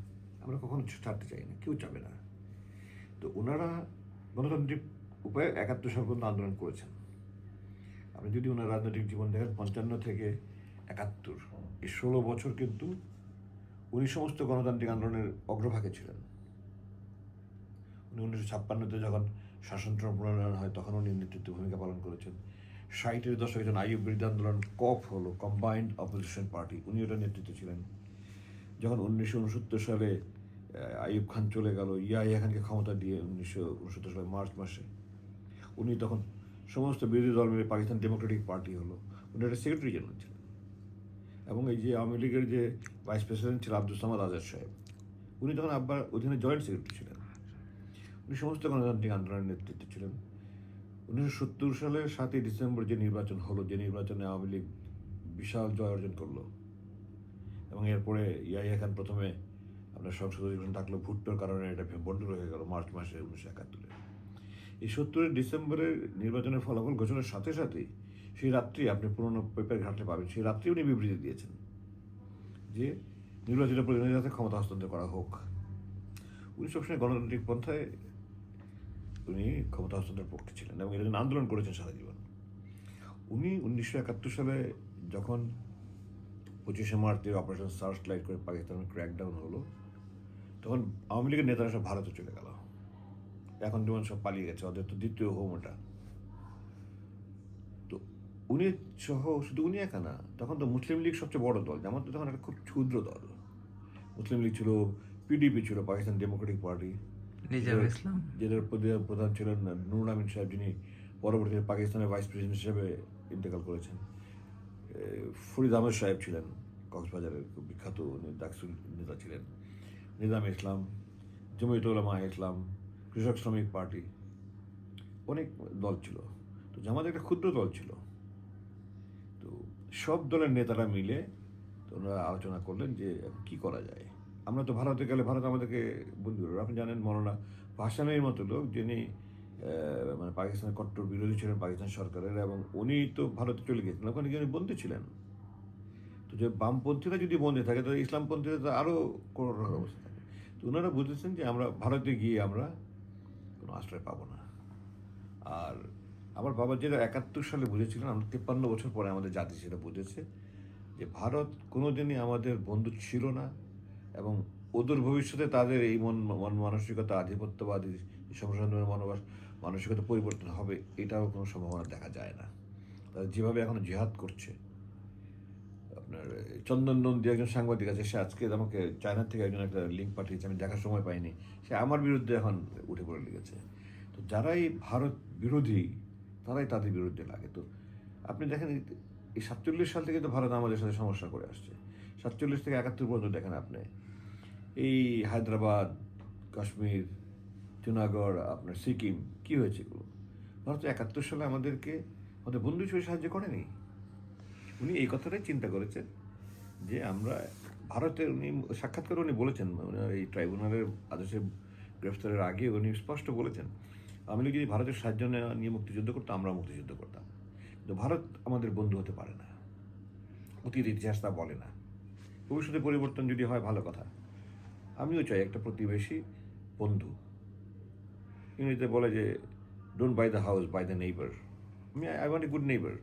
আমরা কখনো ছাড়তে চাই না, কেউ চাবে না। তো ওনারা গণতান্ত্রিক উপায়ে 71 সাল পর্যন্ত আন্দোলন করেছেন। আপনি যদি ওনার রাজনৈতিক জীবন দেখেন 55 থেকে 71, এই 16 বছর কিন্তু উনি সমস্ত গণতান্ত্রিক আন্দোলনের অগ্রভাগে ছিলেন। উনি 1956-তে যখন শাসনতন্ত্র প্রণয়ন হয় তখন উনি নেতৃত্ব ভূমিকা পালন করেছেন। 60-এর দশকে যখন আইয়ুব বিরোধী আন্দোলন কপ হলো, কম্বাইন্ড অপোজিশন পার্টি, উনি ওটা নেতৃত্বে ছিলেন। যখন 1969 সালে আইয়ুব খান চলে গেল, ইয়াহিয়া খানকে ক্ষমতা দিয়ে 1969 সালে মার্চ মাসে, উনি তখন সমস্ত বিরোধী দল মিলে পাকিস্তান ডেমোক্রেটিক পার্টি হলো, উনি একটা সেক্রেটারি জেনারেল ছিলেন। এবং এই যে আওয়ামী লীগের যে ভাইস প্রেসিডেন্ট ছিল আব্দুল সামাদ আজাদ সাহেব, উনি তখন আব্বার অধীনে জয়েন্ট সেক্রেটারি ছিলেন। উনি সমস্ত গণতান্ত্রিক আন্দোলনের নেতৃত্বে ছিলেন। 1970 সালের 7ই ডিসেম্বর যে নির্বাচন হলো, যে নির্বাচনে আওয়ামী লীগ বিশাল জয় অর্জন করলো এবং এরপরে ইয়াহিয়া খান প্রথমে আপনার সংসদ অধিবেশন ডাকলো, ভুট্টোর কারণে এটা বন্ধ হয়ে গেল মার্চ মাসে 1971-এ। এই 70 ডিসেম্বরের নির্বাচনের ফলাফল ঘোষণার সাথে সাথেই সেই রাত্রি আপনি পুরনো পেপার ঘাটলে পাবেন, সেই রাত্রি উনি বিবৃতি দিয়েছেন যে নির্বাচিত প্রতিনিধির হাতে ক্ষমতা হস্তান্তর করা হোক। উনি সবসময় গণতান্ত্রিক পন্থায় উনি ক্ষমতা হস্তান্তরের পক্ষে ছিলেন এবং এর জন্য আন্দোলন করেছেন সারা জীবন। উনি 1971 সালে যখন 25শে মার্চে অপারেশন সার্চ লাইট করে পাকিস্তানের ক্র্যাকডাউন হলো, তখন আওয়ামী লীগের নেতারা সব ভারতে চলে গেল। এখন যেমন সব পালিয়ে গেছে, ওদের তো দ্বিতীয় হোম ওটা। তো উনি সহ শুধু উনি একা না, তখন তো মুসলিম লীগ সবচেয়ে বড় দল, যেমন তো তখন একটা খুব ক্ষুদ্র দল। মুসলিম লীগ ছিল, পিডিপি ছিল, পাকিস্তান ডেমোক্রেটিক পার্টি, নিজাম ইসলাম, যাদের প্রধান ছিলেন নুরুল আমিন সাহেব, যিনি পরবর্তীতে পাকিস্তানের ভাইস প্রেসিডেন্ট হিসেবে ইন্তেকাল করেছেন। ফরিদ আহমেদ সাহেব ছিলেন, কক্সবাজারের খুব বিখ্যাত ডাকসু নেতা ছিলেন। নিজাম ইসলাম, জমিয়ত উলামা ইসলাম, কৃষক শ্রমিক পার্টি, অনেক দল ছিল। তো জামাত একটা ক্ষুদ্র দল ছিল। তো সব দলের নেতারা মিলে তো ওনারা আলোচনা করলেন যে কি করা যায়। আমরা তো ভারতে গেলে ভারত আমাদেরকে বন্ধু, আপনি জানেন মৌলানা ভাসানীর মতো লোক, যিনি মানে পাকিস্তানের কট্টর বিরোধী ছিলেন পাকিস্তান সরকারের, এবং উনি তো ভারতে চলে গেছিলেন, ওখানে গিয়ে উনি বন্দী ছিলেন। তো যে বামপন্থীরা যদি বন্দী থাকে তাহলে ইসলামপন্থীরা তো আরও করোড় অবস্থা থাকে। তো ওনারা বুঝেছেন যে আমরা ভারতে গিয়ে আমরা কোনো আশ্রয় পাবো না। আর আমার বাবা যেটা 71 সালে বুঝেছিলেন, আমরা 53 বছর পরে আমাদের জাতি সেটা বুঝেছে যে ভারত কোনোদিনই আমাদের বন্ধু ছিল না, এবং ওদের ভবিষ্যতে তাদের এই মন মানসিকতা, আধিপত্যবাদী সংসদের মানসিকতা পরিবর্তন হবে, এটাও কোনো সম্ভাবনা দেখা যায় না। তারা যেভাবে এখন জিহাদ করছে, আপনার চন্দন নন্দী একজন সাংবাদিক আছে, সে আজকে আমাকে চায়না থেকে একজন একটা লিঙ্ক পাঠিয়েছে, আমি দেখার সময় পাইনি, সে আমার বিরুদ্ধে এখন উঠে পড়ে লেগেছে। তো যারাই ভারত বিরোধী তারাই তাদের বিরুদ্ধে লাগে। তো আপনি দেখেন এই 47 সাল থেকে তো ভারত আমাদের সাথে সমস্যা করে আসছে। 47 থেকে 71 পর্যন্ত দেখেন আপনি এই হায়দ্রাবাদ, কাশ্মীর, জুনাগড়, আপনার সিকিম, কী হয়েছে এগুলো? ভারত 71 সালে আমাদেরকে আমাদের বন্ধু হিসেবে সাহায্য করেনি। উনি এই কথাটাই চিন্তা করেছেন যে আমরা ভারতের, উনি সাক্ষাৎকারে উনি বলেছেন, ওনার এই ট্রাইব্যুনালের আদেশে গ্রেফতারের আগে উনি স্পষ্ট বলেছেন, আমি যদি ভারতের সাহায্য নিয়ে মুক্তিযুদ্ধ করতাম, আমরা মুক্তিযুদ্ধ করতাম, কিন্তু ভারত আমাদের বন্ধু হতে পারে না। অতীত ইতিহাস তা বলে না। ভবিষ্যতে পরিবর্তন যদি হয় ভালো কথা। আমিও চাই একটা প্রতিবেশী বন্ধু। ইংরেজিতে বলে যে don't buy the house, buy the neighbour. I want a good neighbour,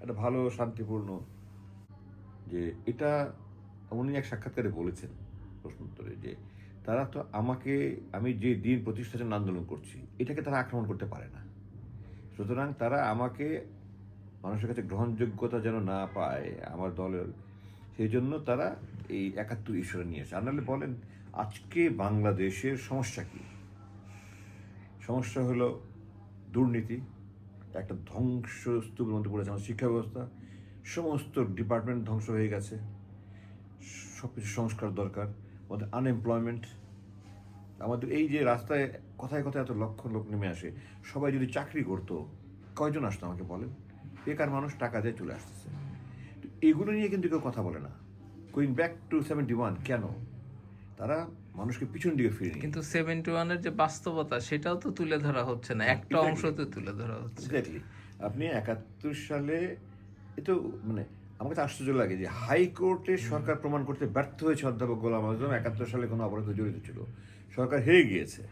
একটা ভালো শান্তিপূর্ণ, যে এটা উনি এক সাক্ষাৎকারে বলেছেন প্রশ্নোত্তরে, যে তারা তো আমাকে, আমি যে দিন প্রতিষ্ঠার জন্য আন্দোলন করছি এটাকে তারা আক্রমণ করতে পারে না, সুতরাং তারা আমাকে, মানুষের কাছে গ্রহণযোগ্যতা যেন না পায় আমার দলের, সেই জন্য তারা এই 71 ইস্যুটা নিয়েছে। আর নাহলে বলেন আজকে বাংলাদেশের সমস্যা কি? সমস্যা হলো দুর্নীতি, একটা ধ্বংসস্তূপের মধ্যে পড়েছে আমার শিক্ষা ব্যবস্থা, সমস্ত ডিপার্টমেন্ট ধ্বংস হয়ে গেছে, সব কিছু সংস্কার দরকার। আমাদের আনএমপ্লয়মেন্ট, আমাদের এই যে রাস্তায় কথায় কথায় এত লক্ষ লোক নেমে আসে, সবাই যদি চাকরি করতো কয়জন আসতো আমাকে বলেন? বেকার মানুষ টাকা দিয়ে চলে আসতেছে। তো এগুলো নিয়ে কিন্তু কেউ কথা বলে না। গোয়িং ব্যাক টু 71, কেন তারা মানুষকে পিছন দিকে ফিরে নিয়ে, কিন্তু 71-এর যে বাস্তবতা সেটাও তো তুলে ধরা হচ্ছে না, একটা অংশতে তুলে ধরা হচ্ছে। এক্স্যাক্টলি। আপনি 71 সালে, এ তো মানে আমার কাছে আশ্চর্য লাগে যে হাইকোর্টে সরকার প্রমাণ করতে ব্যর্থ হয়েছে অধ্যাপক গোলাম আজম 71 সালে কোনো অপরাধে জড়িত ছিল। সরকার হেরে গিয়েছে,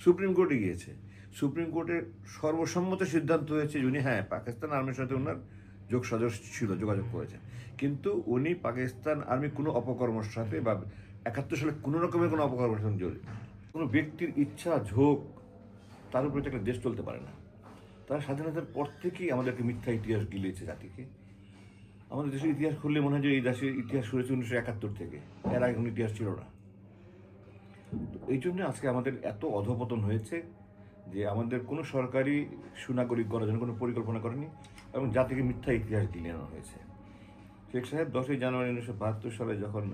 সুপ্রিম কোর্টে গিয়েছে, সুপ্রিম কোর্টের সর্বসম্মত সিদ্ধান্ত হয়েছে উনি, হ্যাঁ, পাকিস্তান আর্মির সাথে ওনার যোগসাজশ ছিল, যোগাযোগ করেছেন, কিন্তু উনি পাকিস্তান আর্মি কোনো অপকর্মের সাথে বা 71 সালে কোনো রকমের কোনো অপকর্মের সাথে জড়িত। কোনো ব্যক্তির ইচ্ছা, ঝোঁক, তার উপরে তো একটা দেশ চলতে পারে না। তারা স্বাধীনতার পর থেকেই আমাদেরকে মিথ্যা ইতিহাস গিলিয়েছে জাতিকে। আমাদের দেশের ইতিহাস খুললে মনে হয় যে এই দেশের ইতিহাস শুরু হয়েছে 1971 থেকে, এর আগে কোনো ইতিহাস ছিল না। তো এই জন্য আজকে আমাদের এত অধপতন হয়েছে যে আমাদের কোনো সরকারি সুনাগরিক করার জন্য কোনো পরিকল্পনা করেনি, এবং জাতিকে মিথ্যা ইতিহাস গিলিয়ে আনা হয়েছে। শেখ সাহেব 10ই জানুয়ারি 1972 সালে যখন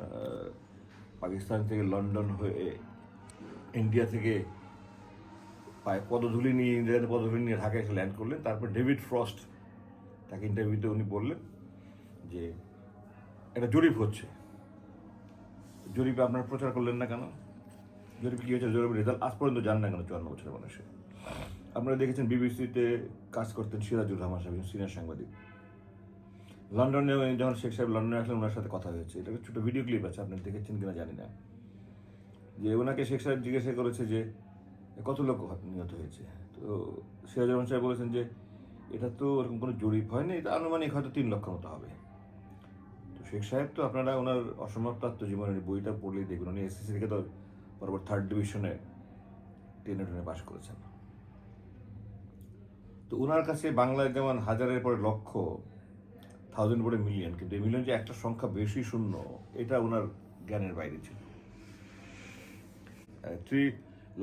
পাকিস্তান থেকে লন্ডন হয়ে ইন্ডিয়া থেকে পদধূলি নিয়ে, ইন্ডিয়াতে পদধূলি নিয়ে ঢাকায় এসে ল্যান্ড করলেন, তারপর ডেভিড ফ্রস্ট তাকে ইন্টারভিউতে উনি বললেন যে একটা জরিপ হচ্ছে, জরিপে আপনারা প্রচার করলেন না কেন? জরিপ কী হয়েছে, জরিপের রেজাল্ট আজ পর্যন্ত জান না কেন 54 বছরের মানুষে? আপনারা দেখেছেন বিবিসিতে কাজ করতেন সিরাজুর রহমান সাহেব, সিনিয়র সাংবাদিক। লন্ডনে যখন শেখ সাহেব লন্ডনে আসলেন, ওনার সাথে কথা হয়েছে, এটা ছোটো ভিডিও ক্লিপ আছে, আপনি দেখেছেন কিনা জানি না, যে ওনাকে শেখ সাহেব জিজ্ঞাসা করেছে যে কত লোক নিহত হয়েছে। তো সিরাজুর রহমান সাহেব বলেছেন যে এটা তো ওরকম কোনো জরিপ হয়নি, এটা আনুমানিক হয়তো 3 লক্ষ মতো হবে। তো শেখ সাহেব তো, আপনারা ওনার অসমাপ্ত আত্মজীবনের বইটা পড়লেই দেখবেন, উনি এসএসসি থেকে তো বরাবর 3rd ডিভিশনে টেনে পাস করেছেন। তো ওনার কাছে বাংলায় যেমন হাজারের পরে লক্ষ, 1000 পরে মিলিয়ন, কিন্তু এই মিলিয়ন যে একটা সংখ্যা বেশি শূন্য, এটা ওনার জ্ঞানের বাইরে ছিল। 3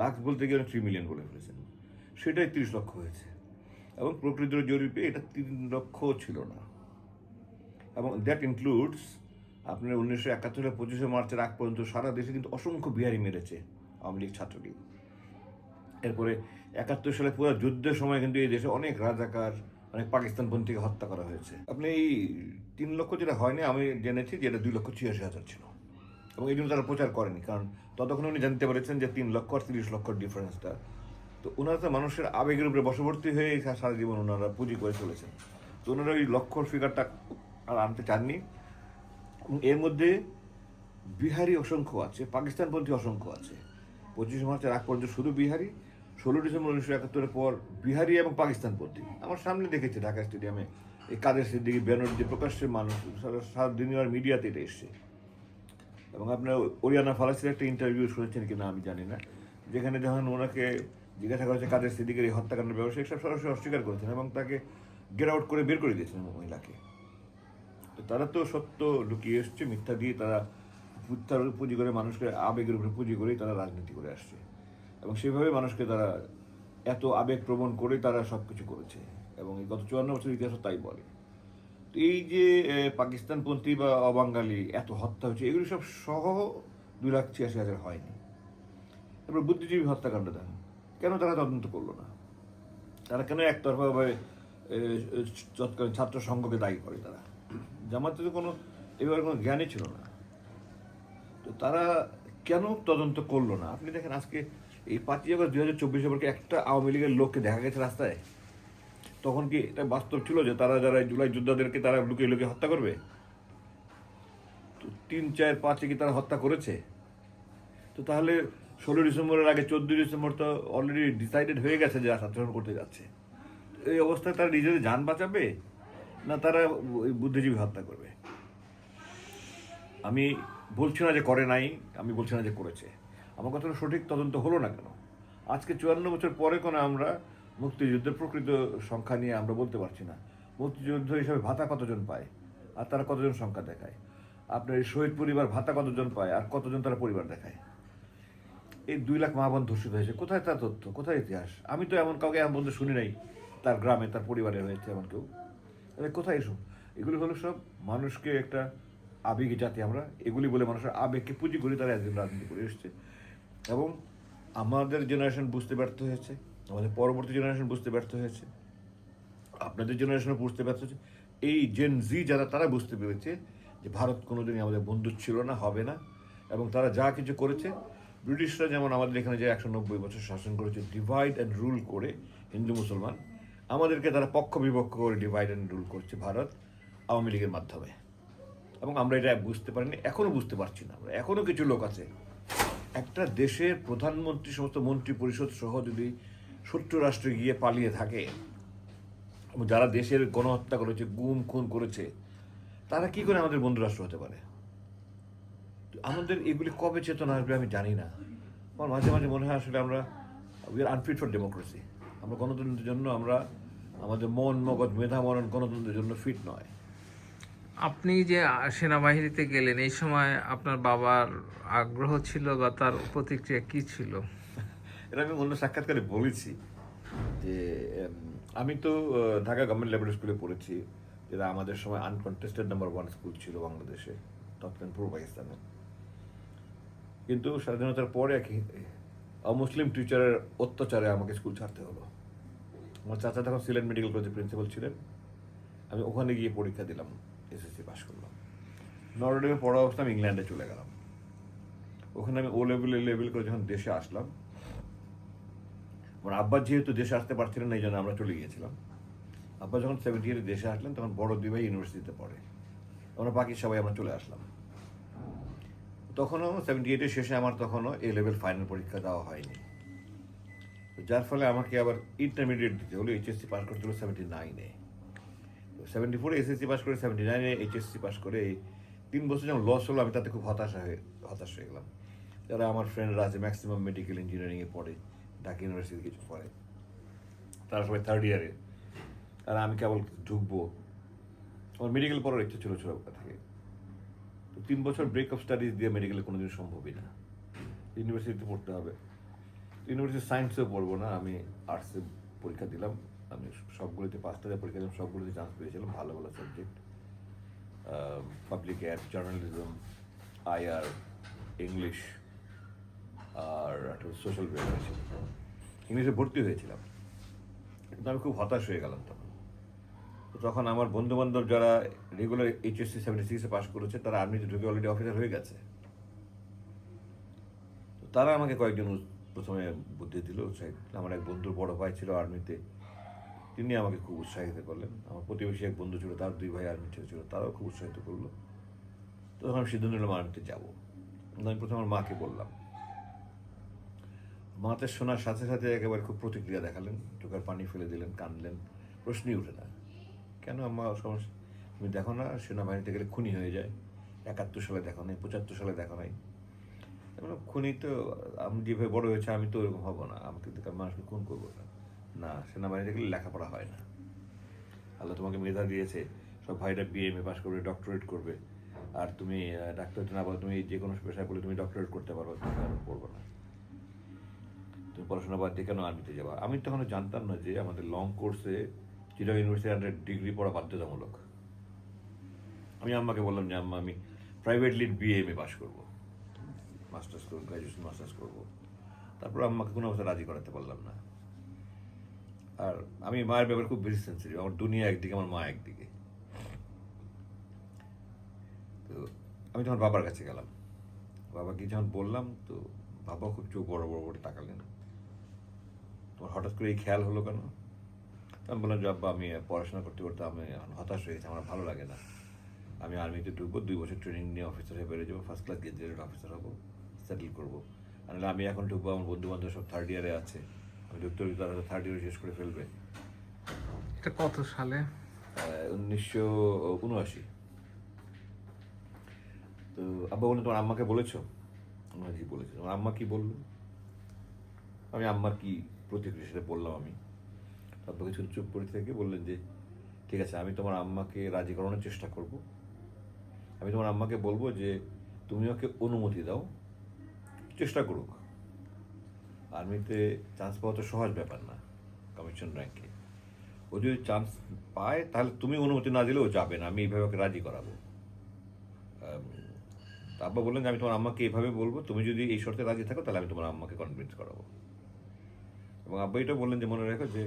লাখ বলতে গিয়ে 3 মিলিয়ন বলে ফেলেছেন, সেটাই 30 লক্ষ হয়েছে, এবং প্রকৃত জরিপে এটা 3 লক্ষ ছিল না। এবং দ্যাট ইনক্লুডস আপনার 1971 সালের 25শে মার্চের আগ পর্যন্ত সারা দেশে কিন্তু অসংখ্য বিহারি মেরেছে আওয়ামী লীগ ছাত্রলীগ। এরপরে 71 সালে পুরো যুদ্ধের সময় কিন্তু এই দেশে অনেক রাজাকার, অনেক পাকিস্তানপন্থীকে হত্যা করা হয়েছে। আপনি এই 3 লক্ষ যেটা হয়নি, আমি জেনেছি যে এটা 2,86,000 ছিল, এবং এই জন্য তারা প্রচার করেনি, কারণ ততক্ষণ উনি জানতে পেরেছেন যে 3 লক্ষ আর 30 লক্ষ ডিফারেন্সটা। তো ওনারা তো মানুষের আবেগের উপরে বশবর্তী হয়ে সারা জীবন ওনারা পুঁজি করে চলেছেন। তো ওনারা ওই লক্ষর ফিগারটা আর আনতে চাননি। এবং এর মধ্যে বিহারি অসংখ্য আছে, পাকিস্তানপন্থী অসংখ্য আছে। 25 মার্চের আগ পর্যন্ত শুধু বিহারি, 16 ডিসেম্বর 1971-এর পর বিহারি এবং পাকিস্তানপন্থী। আমার সামনে দেখেছি ঢাকা স্টেডিয়ামে এই কাদের সিদ্দিকী ব্যানার দিয়ে প্রকাশ্যে মানুষ সারা দুনিয়ার মিডিয়াতে এটা এসছে। এবং আপনার ওরিয়ানা ফালাসির একটা ইন্টারভিউ শুনেছেন কিনা আমি জানি না, যেখানে যখন ওনাকে জিজ্ঞাসা করেছে কাদের সিদ্দিকের এই হত্যাকাণ্ডের ব্যবসায়িক, সব সরাসরি অস্বীকার করেছেন এবং তাকে গেট আউট করে বের করে দিয়েছেন মহিলাকে। তো তারা তো সত্য লুকিয়ে এসছে, মিথ্যা দিয়ে তারা মিথ্যার পুঁজি করে, মানুষকে আবেগের উপরে পুঁজি করেই তারা রাজনীতি করে আসছে, এবং সেভাবে মানুষকে তারা এত আবেগ প্রবণ করে তারা সব কিছু করেছে, এবং এই গত 54 বছর ইতিহাস তাই বলে। তো এই যে পাকিস্তানপন্থী বা অবাঙালি এত হত্যা হচ্ছে, এগুলি সব সহ 2,86,000 হয়নি। তারপর বুদ্ধিজীবী হত্যাকাণ্ড দেখেন, কেন তারা তদন্ত করলো না? তারা কেন একতরফাভাবে তৎকালীন ছাত্র সংঘকে দায়ী করে? তারা জামাতে তো কোনো এভাবে কোনো জ্ঞানই ছিল না, তো তারা কেন তদন্ত করলো না? আপনি দেখেন আজকে এই 5ই আগস্ট 2024 পরকে একটা আওয়ামী লীগের লোককে দেখা গেছে রাস্তায়? তখন কি এটা বাস্তব ছিল যে তারা যারা জুলাই যোদ্ধাদেরকে তারা লুকিয়ে লুকিয়ে হত্যা করবে? তো 3, 4, 5-এ কি তারা হত্যা করেছে? তো তাহলে 16 ডিসেম্বরের আগে 14 ডিসেম্বর তো অলরেডি ডিসাইডেড হয়ে গেছে যে আচরণ করতে যাচ্ছে। এই অবস্থায় তারা নিজেদের যান বাঁচাবে না তারা ওই বুদ্ধিজীবী হত্যা করবে? আমি বলছি না যে করে নাই, আমি বলছি না যে করেছে। আমার কথাটা সঠিক তদন্ত হলো না কেন? আজকে 54 বছর পরে কোনো আমরা মুক্তিযুদ্ধের প্রকৃত সংখ্যা নিয়ে আমরা বলতে পারছি না। মুক্তিযুদ্ধ হিসাবে ভাতা কতজন পায় আর তারা কতজন সংখ্যা দেখায়? আপনার এই শহীদ পরিবার ভাতা কতজন পায় আর কতজন তারা পরিবার দেখায়? এই 2 লাখ মা বোন ধর্ষিত হয়েছে, কোথায় তার তথ্য, কোথায় ইতিহাস? আমি তো এমন কাউকে এমন বলতে শুনি নাই তার গ্রামে তার পরিবারে হয়েছে এমন কেউ। কোথায় এসব? এগুলি হলো সব মানুষকে একটা আবেগী জাতি আমরা, এগুলি বলে মানুষের আবেগকে পুঁজি করি তারা একদিন রাজনীতি করে এসছে। এবং আমাদের জেনারেশন বুঝতে ব্যর্থ হয়েছে, আমাদের পরবর্তী জেনারেশন বুঝতে ব্যর্থ হয়েছে, আপনাদের জেনারেশনও বুঝতে ব্যর্থ হয়েছে। এই জেন জি যারা, তারা বুঝতে পেরেছে যে ভারত কোনোদিনই আমাদের বন্ধু ছিল না, হবে না। এবং তারা যা কিছু করেছে, ব্রিটিশরা যেমন আমাদের এখানে যে 190 বছর শাসন করেছে ডিভাইড অ্যান্ড রুল করে হিন্দু মুসলমান, আমাদেরকে তারা পক্ষ বিপক্ষ করে ডিভাইড অ্যান্ড রুল করছে ভারত আওয়ামী লীগের মাধ্যমে। এবং আমরা এটা বুঝতে পারিনি, এখনও বুঝতে পারছি না। আমরা এখনও কিছু লোক আছে, একটা দেশের প্রধানমন্ত্রী সমস্ত মন্ত্রী পরিষদ সহ যদি শত্রু রাষ্ট্রে গিয়ে পালিয়ে থাকে, এবং যারা দেশের গণহত্যা করেছে, গুম খুন করেছে, তারা কি করে আমাদের বন্ধু রাষ্ট্র হতে পারে? আমাদের এগুলি কবে চেতনা আসবে আমি জানি না। আমার মাঝে মাঝে মনে হয় আসলে আমরা we are unfit for democracy. আমরা গণতন্ত্রের জন্য, আমরা আমাদের মন মগজ মেধা মনন গণতন্ত্রের জন্য ফিট নয়। আপনি যে সেনাবাহিনীতে গেলেন, এই সময় আপনার বাবার আগ্রহ ছিল বা তার প্রতিক্রিয়া কি ছিল? এটা আমি অন্য সাক্ষাৎকারে বলেছি যে আমি তো ঢাকা গভর্নমেন্ট লেভেল স্কুলে পড়েছি, যেটা আমাদের সময় আনকন্টেস্টেড নাম্বার 1 স্কুল ছিল বাংলাদেশে, তৎকালীন পূর্ব পাকিস্তানে। কিন্তু স্বাধীনতার পরে এক অমুসলিম টিচারের অত্যাচারে আমাকে স্কুল ছাড়তে হলো। আমার চাচা তখন সিলেট মেডিকেল কলেজের প্রিন্সিপাল ছিলেন, আমি ওখানে গিয়ে পরীক্ষা দিলাম, এসএসসি পাস করলাম। নরডেমে পড়া অবস্থা আমি ইংল্যান্ডে চলে গেলাম। ওখানে আমি ও লেভেল করে যখন দেশে আসলাম, আমার আব্বা যেহেতু দেশে আসতে পারছিলেন না, এই জন্য আমরা চলে গিয়েছিলাম। আব্বা যখন 78 দেশে আসলেন, তখন বড় দুই ভাই ইউনিভার্সিটিতে পড়ে, আমরা বাকি সবাই আমরা চলে আসলাম। তখনও 78-এর শেষে আমার তখনও এ লেভেল ফাইনাল পরীক্ষা দেওয়া হয়নি, যার ফলে আমাকে আবার ইন্টারমিডিয়েট দিতে হলো। এইচএসসি পাস করতে হলো 79-এ। 74-এ এসএসসি পাস করে 79-এ এইচএসসি পাস করে এই 3 বছর যখন লস হলো, আমি তাতে খুব হতাশ হয়ে গেলাম। যারা আমার ফ্রেন্ডরা আছে ম্যাক্সিমাম মেডিকেল ইঞ্জিনিয়ারিংয়ে পড়ে, ঢাকা ইউনিভার্সিটি কিছু পড়ে, তারা সবাই 3rd ইয়ারে, আর আমি কেবল ঢুকবো। আমার মেডিকেল পড়ার ইচ্ছা ছিল ছোটবেলা থেকে। তো 3 বছর ব্রেক অফ স্টাডিজ দিয়ে মেডিকেলে কোনোদিন সম্ভবই না, ইউনিভার্সিটিতে পড়তে হবে। ইউনিভার্সিটি সায়েন্সেও পড়বো না, আমি আর্টসে পরীক্ষা দিলাম। আমি সবগুলোতে 5টা পরীক্ষা দিলাম, সবগুলোতে চান্স পেয়েছিলাম, ভালো ভালো subject, public ad, journalism, IR, English, আর একটা সোশ্যাল ওয়ার্ক ছিল। ইংলিশে ভর্তি হয়েছিলাম, কিন্তু আমি খুব হতাশ হয়ে গেলাম তখন। তো তখন আমার বন্ধু বান্ধব যারা রেগুলার HSC 76-এ পাস করেছে তারা আর্মিতে ঢুকে অলরেডি অফিসার হয়ে গেছে। তো তারা আমাকে কয়েকজন প্রথমে বুদ্ধি দিল, উৎসাহিত। আমার এক বন্ধুর বড় ভাই ছিল আর্মিতে, তিনি আমাকে খুব উৎসাহিত করলেন। আমার প্রতিবেশী এক বন্ধু ছিল, তার 2 ভাই আর্মিতে ছিল, তারাও খুব উৎসাহিত করলো। তো তখন আমি সিদ্ধান্ত নিলাম আর্মিতে যাবো। আমি প্রথমে আমার মাকে বললাম। মাতে শোনার সাথে সাথে একেবারে খুব প্রতিক্রিয়া দেখালেন, চোখের পানি ফেলে দিলেন, কাঁদলেন, প্রশ্নই ওঠে না। কেন আম্মা সমস্যা? তুমি দেখো না সেনাবাহিনীতে গেলে খুনি হয়ে যায়, 71 সালে দেখো নাই, 75 সালে দেখো নাই। আমি বললাম, খুনি তো আমি যেভাবে বড় হয়েছে আমি তো ওরকম হবো না, আমাকে মানুষকে খুন করবো না। না, সেনাবাহিনীতে গেলে লেখাপড়া হয় না। আল্লাহ তোমাকে মেধা দিয়েছে, সব ভাইরা BMA পাস করবে, ডক্টরেট করবে, আর তুমি ডাক্তার হতে না পারো, তুমি যে কোনো পেশায় বলে তুমি ডক্টরেট করতে পারো, তুমি আর পড়বো না। তুমি পড়াশোনা বাদ দিয়ে কেন আর্মিতে যাবা? আমি তখন জানতাম না যে আমাদের লং কোর্সে চিটাগং ইউনিভার্সিটি আন্ডার ডিগ্রি পড়া বাধ্যতামূলক। আমি আম্মাকে বললাম যে আম্মা আমি প্রাইভেটলি BMA পাস করবো, মাস্টার্স করবো, গ্র্যাজুয়েশন মাস্টার্স করবো। তারপর আম্মাকে কোনো অবস্থা রাজি করাতে পারলাম না। আর আমি মায়ের ব্যাপারে খুব বেশি সেন্সিটিভ, আমার দুনিয়া একদিকে, আমার মা একদিকে। তো আমি তখন বাবার কাছে গেলাম, বাবাকে যখন বললাম, তো বাবা খুব চোখ বড় বড় করে তাকালেন। তোমার হঠাৎ করে এই খেয়াল হলো কেন? আমি বললাম যে আব্বা, আমি পড়াশোনা করতে করতে আমি হতাশ হয়ে গেছি, আমার ভালো লাগে না। আমি আর্মিতে ঢুকবো, 2 বছর ট্রেনিং নিয়ে অফিসার হয়ে বেরিয়ে যাবো, ফার্স্ট ক্লাস গেজেটেড অফিসার হবো, সেটেল করবো। আর নাহলে আমি এখন ঢুকবো, আমার বন্ধু বান্ধব সব 3rd ইয়ারে আছে, আমি ঢুকতে ঢুকতে তারা 3rd ইয়ারে শেষ করে ফেলবে। এটা কত সালে? 1979। তো আব্বা বললেন, তোমার আম্মাকে বলেছো? আমরা জি বলেছি। তোমার আম্মা কি বললো? আমি আম্মার কি প্রতিক্রিয়া সেটা বললাম আমি। আব্বা কিছু চুপ করে থেকে বললেন যে ঠিক আছে, আমি তোমার আম্মাকে রাজি করানোর চেষ্টা করব। আমি তোমার আম্মাকে বলবো যে তুমি ওকে অনুমতি দাও, চেষ্টা করুক। আর্মিতে চান্স পাওয়া তো সহজ ব্যাপার না, কমিশন র্যাঙ্কে। ও যদি চান্স পায় তাহলে তুমি অনুমতি না দিলে ও যাবে না, আমি এইভাবে ওকে রাজি করাবো। আব্বা বললেন যে আমি তোমার আম্মাকে এইভাবে বলবো, তুমি যদি এই শর্তে রাজি থাকো তাহলে আমি তোমার আম্মাকে কনভিন্স করাবো। এবং আব্বা এটা বললেন যে মনে রাখো যে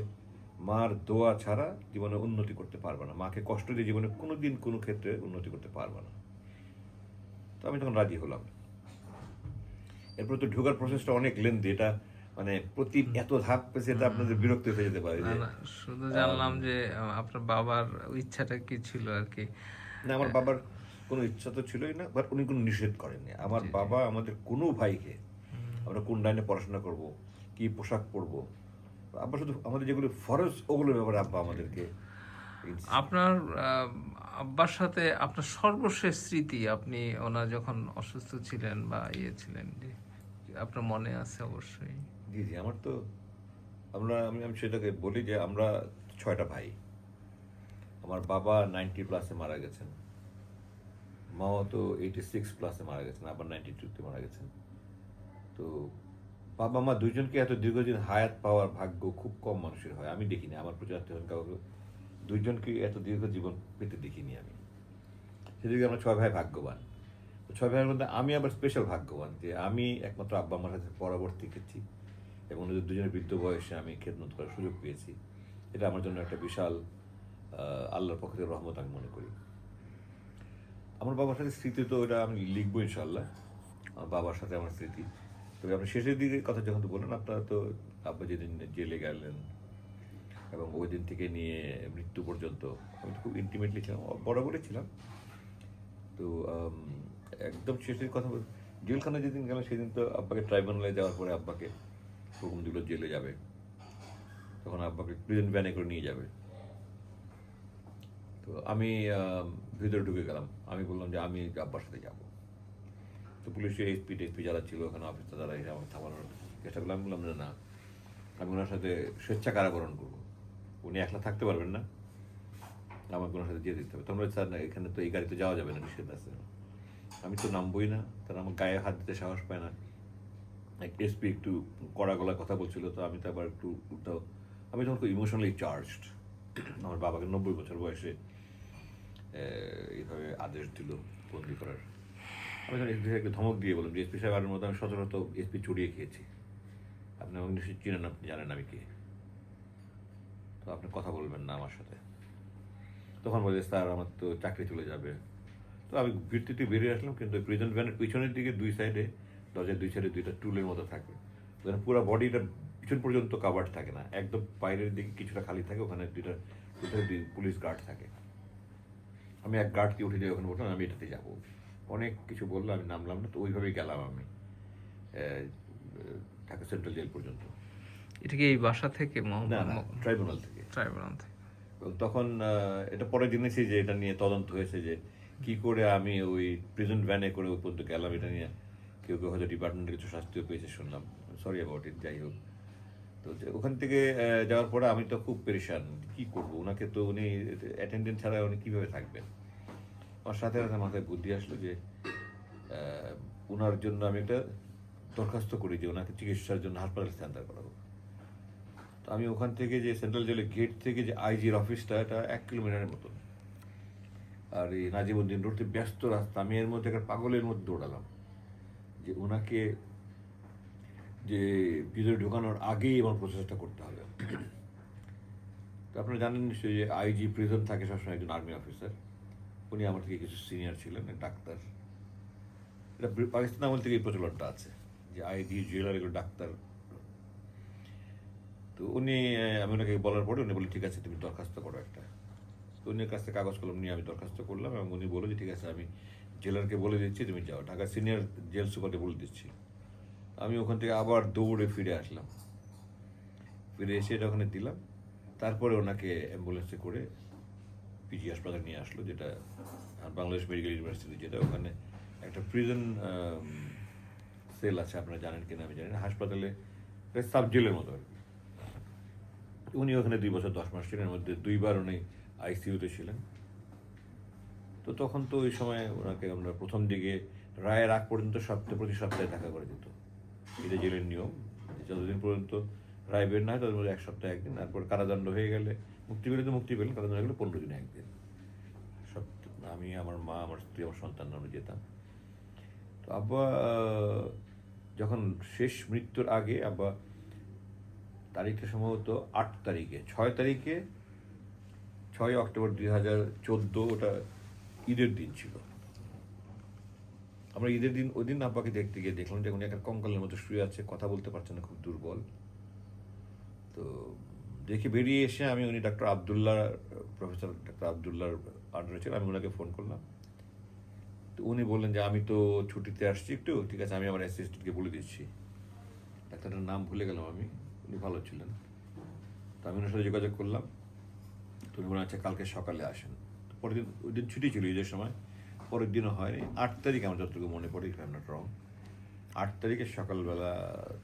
মার দোয়া ছাড়া জীবনে উন্নতি করতে পারবে না, মাকে কষ্ট দিয়ে জীবনে কোনো দিন কোনো ক্ষেত্রে উন্নতি করতে পারবে না। তো আমি তখন রাজি হলাম। এরপর তো ঢোকার প্রসেসটা অনেক লেন্দি, এটা মানে প্রতি এত ধাপ পেয়েছে, এটা আপনাদের বিরক্ত হয়ে যেতে পারে না যে না, শুধু জানলাম যে আপনার বাবার ইচ্ছাটা কি ছিল আর কি। না, আমার বাবার কোনো ইচ্ছা তো ছিলই না, বাট উনি কোনো নিষেধ করেননি। আমার জি জি। বাবা আমাদের কোনো ভাইকে আমরা কোন লাইনে পড়াশোনা করব, কি পোশাক পরবো, আব্বা শুধু আমাদের যেগুলো ফরজ ওগুলোর ব্যাপারে আব্বা আমাদেরকে আপনার আব্বার সাথে আপনার সর্বশেষ স্মৃতি, আপনি ওনার যখন অসুস্থ ছিলেন বা ছিলেন, যে আপনার মনে আছে অবশ্যই। জি জি। আমার তো আমি আমি সেটাকে বলি যে আমরা 6টা ভাই। আমার বাবা 90+ মারা গেছেন, মাও তো 86+ মারা গেছেন, আবার 92-তে মারা গেছেন। তো বাবা মা দুইজনকে এত দীর্ঘদিন হায়াত পাওয়ার ভাগ্য খুব কম মানুষের হয়, আমি দেখিনি। আমার প্রতি আত্মীয় কাউকে দুইজনকে এত দীর্ঘ জীবন পেতে দেখিনি আমি। সেদিকে আমরা 6 ভাই ভাগ্যবান। তো 6 ভাইয়ের মধ্যে আমি আবার স্পেশাল ভাগ্যবান যে আমি একমাত্র আব্বা আমার সাথে পরবর্তী খেয়েছি, এবং ওদের দুজনের বৃদ্ধ বয়সে আমি খেদমত করার সুযোগ পেয়েছি। এটা আমার জন্য একটা বিশাল আল্লাহর পক্ষ থেকে রহমত আমি মনে করি। আমার বাবার সাথে স্মৃতি তো ওটা আমি লিখবো ইনশাল্লাহ, আমার বাবার সাথে আমার স্মৃতি। তবে আপনি শেষের দিকে কথা যখন তো বললেন, আপনারা তো আব্বা যেদিন জেলে গেলেন এবং ওই দিন থেকে নিয়ে মৃত্যু পর্যন্ত আমি তো খুব ইন্টিমেটলি ছিলাম, বরাবরই ছিলাম। তো একদম শেষের কথা জেলখানা যেদিন গেলাম সেদিন তো আব্বাকে ট্রাইব্যুনালে যাওয়ার পরে আব্বাকে হুকুম দিল জেলে যাবে, তখন আব্বাকে প্রিজন ভ্যানে করে নিয়ে যাবে। তো আমি ভিতরে ঢুকে গেলাম, আমি বললাম যে আমি আব্বার সাথে যাব। তো পুলিশের টেসপি যারা ছিল ওখানে, অফিসার যারা এসে আমাকে থামানোর চেষ্টা করলাম। আমি বললাম যে না, আমি ওনার সাথে স্বেচ্ছা কারাবরণ করবো, উনি একলা থাকতে পারবেন না, আমাকে ওনার সাথে যেতে দিতে হবে। তোমরা স্যার না, এখানে তো এই গাড়িতে যাওয়া যাবে না, নিষেধ আছে। আমি তো নামবই না, তারা আমার গায়ে হাত দিতে সাহস পায় না। এসপি একটু কড়া গলায় কথা বলছিল, তো আমি তো আবার একটু উল্টাও, আমি তখন খুব ইমোশনালি চার্জড। আমার বাবাকে 90 বছর বয়সে এইভাবে আদেশ দিল বন্দি করার। আমি তখন এসপি সাহেবকে ধমক দিয়ে বললাম যে এসপি সাহেবের মতো আমি সচরাচর এসপি চড়িয়ে খেয়েছি, আপনি আমাকে নিশ্চয়ই চিনেন, আপনি জানেন আমি কে, তো আপনি কথা বলবেন না আমার সাথে। তখন বলে, স্যার আমার তো চাকরি চলে যাবে। তো আমি ভিড়তে বেরিয়ে আসলাম, কিন্তু প্রিজন ভ্যানের পিছনের দিকে দুই সাইডে, দরজার দুই সাইডে দুইটা টুলের মতো থাকে, ওখানে পুরো বডিটা পিছন পর্যন্ত কাভার্ড থাকে না, একদম বাইরের দিকে কিছুটা খালি থাকে, ওখানে দুইটা পুলিশ গার্ড থাকে। আমি এক গার্ডকে উঠে যাই, ওখানে বললাম আমি এটাতে যাবো, অনেক কিছু বললো, আমি নামলাম না। তো ওইভাবেই গেলাম আমি ঢাকা সেন্ট্রাল জেল পর্যন্ত। এটা কি এই বাসা থেকে না না, ট্রাইব্যুনাল থেকে। ট্রাইব্যুনাল থেকে? এবং তখন এটা পরে জেনেছি যে এটা নিয়ে তদন্ত হয়েছে, যে কি করে আমি ওই প্রিজন ভ্যানে করে ওই পর্যন্ত গেলাম। এটা নিয়ে কেউ কেউ হয়তো ডিপার্টমেন্টে কিছু শাস্তিও পেয়েছে শুনলাম, সরি অ্যাবাউট ইট। যাই হোক, তো ওখান থেকে যাওয়ার পরে আমি তো খুব পেরেশান, কি করবো, ওনাকে তো উনি অ্যাটেন্ডেন্ট ছাড়া উনি কীভাবে থাকবেন। আমার সাথে সাথে মাথায় বুদ্ধি আসলো যে ওনার জন্য আমি একটা দরখাস্ত করি যে ওনাকে চিকিৎসার জন্য হাসপাতালে স্থানান্তর করাবো। তো আমি ওখান থেকে, যে সেন্ট্রাল জেলের গেট থেকে যে আইজির অফিসটা, এটা 1 কিলোমিটারের মতো, আর এই নাজিমুদ্দিন রোডে ব্যস্ত রাস্তা, আমি এর মধ্যে একটা পাগলের মধ্যে দৌড়ালাম যে ওনাকে যে ভিতরে ঢোকানোর আগেই আমার প্রচেষ্টা করতে হবে। তো আপনারা জানেন নিশ্চয়ই যে আইজি প্রিজন থাকে সবসময় একজন আর্মি অফিসার, উনি আমার থেকে কিছু সিনিয়র ছিলেন, ডাক্তার। এটা পাকিস্তান আমল থেকে এই প্রচলনটা আছে যে আইজি, জেলার, এগুলো ডাক্তার। তো উনি, আমি ওনাকে বলার পরে উনি বলে ঠিক আছে তুমি দরখাস্ত করো একটা। তো উনি কাছ থেকে কাগজ কলম নিয়ে আমি দরখাস্ত করলাম, এবং উনি বললো যে ঠিক আছে আমি জেলারকে বলে দিচ্ছি তুমি যাও, ঢাকা সিনিয়র জেল সুপারকে বলে দিচ্ছি। আমি ওখান থেকে আবার দৌড়ে ফিরে আসলাম, ফিরে এসে এটা ওখানে দিলাম। তারপরে ওনাকে অ্যাম্বুলেন্সে করে পিজি হাসপাতালে নিয়ে আসলো, যেটা বাংলাদেশ মেডিকেল ইউনিভার্সিটি, যেটা ওখানে একটা প্রিজন সেল আছে, আপনারা জানেন কিনা আমি জানি না, হাসপাতালে সাব জেলের মতো আর কি। উনি ওখানে 2 বছর 10 মাস ছিলেন, এর মধ্যে 2বার উনি আইসিইউতে ছিলেন। তো তখন তো ওই সময় ওনাকে আমরা প্রথম দিকে রায়ের আগ পর্যন্ত প্রতি সপ্তাহে দেখা করে দিত। এটা জেলের নিয়ম, যতদিন পর্যন্ত রায় বের না হয় তাদের মধ্যে 1 সপ্তাহে একদিন, তারপর কারাদণ্ড হয়ে গেলে, মুক্তি পেলে তো মুক্তি পেলেন, কারাদণ্ড হয়ে গেলে 15 দিনে একদিন। সব আমি, আমার মা, আমার স্ত্রী, আমার সন্তান আমরা যেতাম। তো আব্বা যখন শেষ মৃত্যুর আগে, আব্বা তারিখটা সম্ভবত 8 তারিখে, 6 তারিখে, 6 অক্টোবর 2014, ওটা ঈদের দিন ছিল। আমরা ঈদের দিন, ওই দিন আব্বাকে দেখতে গিয়ে দেখলাম যে উনি একটা কঙ্কালের মতো শুয়ে আছে, কথা বলতে পারছে না, খুব দুর্বল। তো দেখে বেরিয়ে এসে আমি, উনি ডাক্তার আবদুল্লাহ, প্রফেসর ডাক্তার আবদুল্লাহর আন্ডারে ছিল, আমি ওনাকে ফোন করলাম। তো উনি বললেন যে আমি তো ছুটিতে আসছি একটু, ঠিক আছে আমি আমার অ্যাসিস্ট্যান্টকে বলে দিচ্ছি। ডাক্তারটার নাম ভুলে গেলাম আমি, উনি ভালো ছিলেন। তো আমি ওনার সাথে যোগাযোগ করলাম। তো উনি বলেন আচ্ছা কালকে সকালে আসেন। পরের দিন, ওই দিন ছুটি ছিল ঈদের সময়, পরের দিনও হয়নি। 8 তারিখ আমার যতটুকু মনে পড়ে, if I am not wrong, 8 তারিখে সকালবেলা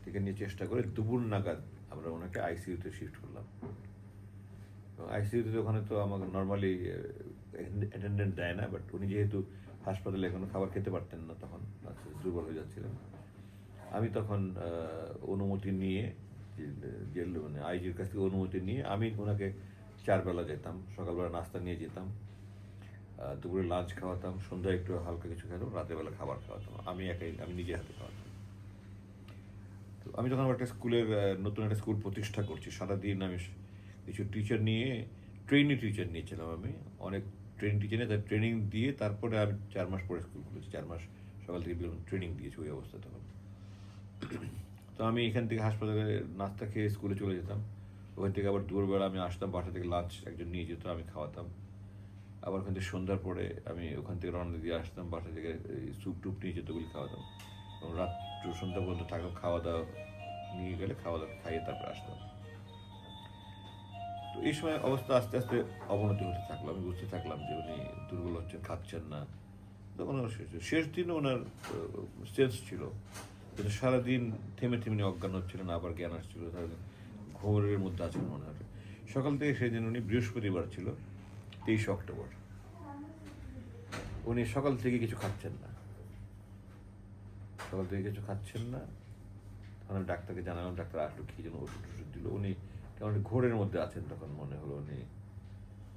থেকে নিয়ে চেষ্টা করে দুপুর নাগাদ আমরা ওনাকে আইসিইউতে শিফট করলাম। আইসিইউতে ওখানে তো আমাকে নর্মালি অ্যাটেন্ডেন্ট দেয় না, বাট উনি যেহেতু হাসপাতালে এখনো খাবার খেতে পারতেন না, তখন দুর্বল হয়ে যাচ্ছিলেন। আমি তখন অনুমতি নিয়ে, জেল মানে আইজির কাছ থেকে অনুমতি নিয়ে আমি ওনাকে 4 বেলা যেতাম, সকালবেলা নাস্তা নিয়ে যেতাম, দুপুরে লাঞ্চ খাওয়াতাম, সন্ধ্যায় একটু হালকা কিছু খেতাম, রাতের বেলা খাবার খাওয়াতাম, আমি নিজে হাতে খাওয়াতাম। তো আমি যখন একটা স্কুলের, নতুন একটা স্কুল প্রতিষ্ঠা করছি, সারাদিন আমি কিছু টিচার নিয়ে, ট্রেনিং টিচার নিয়েছিলাম আমি, অনেক ট্রেনিং টিচার নিয়ে তার ট্রেনিং দিয়ে তারপরে আমি 4 মাস পরে স্কুল খুলেছি। 4 মাস সকাল থেকে ট্রেনিং দিয়েছি ওই অবস্থা তখন। তো আমি এখান থেকে হাসপাতালে নাস্তা খেয়ে স্কুলে চলে যেতাম, ওখান থেকে আবার দুপুরবেলা আমি আসতাম, বাসা থেকে লাঞ্চ একজন নিয়ে যেত, আমি খাওয়াতাম। আবার ওখান থেকে সন্ধ্যার পরে আমি ওখান থেকে রওনা দিয়ে আসতাম, বাসা থেকে স্যুপ টুপ নিয়ে যেত, ওগুলি খাওয়াতাম, এবং রাত সন্ধ্যা পর্যন্ত থাকতাম, খাওয়া দাওয়া নিয়ে গেলে খাওয়া দাওয়া খাইয়ে তারপরে আসতাম। তো এই সময় অবস্থা আস্তে আস্তে অবনতি হতে থাকলো, আমি বুঝতে থাকলাম যে উনি দুর্বল হচ্ছেন, খাচ্ছেন না। তখন শেষ দিনও ওনার সেন্স ছিল, কিন্তু সারাদিন থেমে থেমে অজ্ঞান হচ্ছিলেন, আবার জ্ঞান আসছিল, সারাদিন ঘোরের মধ্যে আছেন মনে হয়। সকাল থেকে সেদিন, উনি বৃহস্পতিবার ছিল, 23 অক্টোবর, উনি সকাল থেকে কিছু খাচ্ছেন না, তখন আমি ডাক্তারকে জানালাম, ডাক্তার আসলো, কি যেন ওষুধ দিল, উনি কেমন ঘোরের মধ্যে আছেন তখন মনে হলো। উনি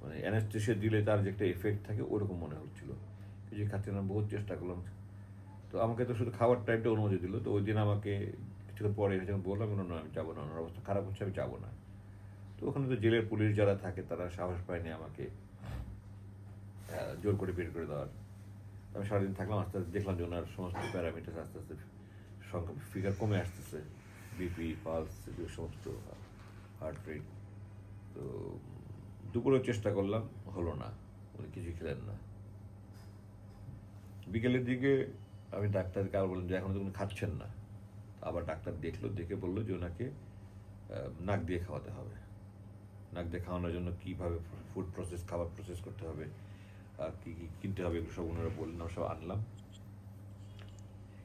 মানে অ্যানেস্থেসিয়া দিলে তার যে একটা এফেক্ট থাকে ওরকম মনে হচ্ছিল, কিছু খাচ্ছেন না, বহুত চেষ্টা করলাম। তো আমাকে তো শুধু খাওয়ার টাইমটা অনুমতি দিল। তো ওই দিন আমাকে কিছুক্ষণ পরে যখন বললাম না আমি যাবো না, ওনার অবস্থা খারাপ হচ্ছে, আমি যাবো না। তো ওখানে তো জেলের পুলিশ যারা থাকে তারা সাহস পায়নি আমাকে জোর করে বের করে দেওয়ার। আমি সারাদিন থাকলাম, আস্তে আস্তে দেখলাম যে ওনার সমস্ত প্যারামিটার আস্তে আস্তে সংখ্যা ফিগার কমে আসতেছে, বিপি, পালস, এগুলো সমস্ত, হার্ট রেট। তো দুপুরেও চেষ্টা করলাম, হলো না, উনি কিছুই খেলেন না। বিকেলের দিকে আমি ডাক্তারকে আবার বললাম যে এখন তো উনি খাচ্ছেন না। আবার ডাক্তার দেখলো, দেখে বললো যে ওনাকে নাক দিয়ে খাওয়াতে হবে। নাক দিয়ে খাওয়ানোর জন্য কীভাবে ফুড প্রসেস, খাবার প্রসেস করতে হবে, আর কী কী কিনতে হবে, এগুলো সব ওনারা বললেন, আমরা সব আনলাম।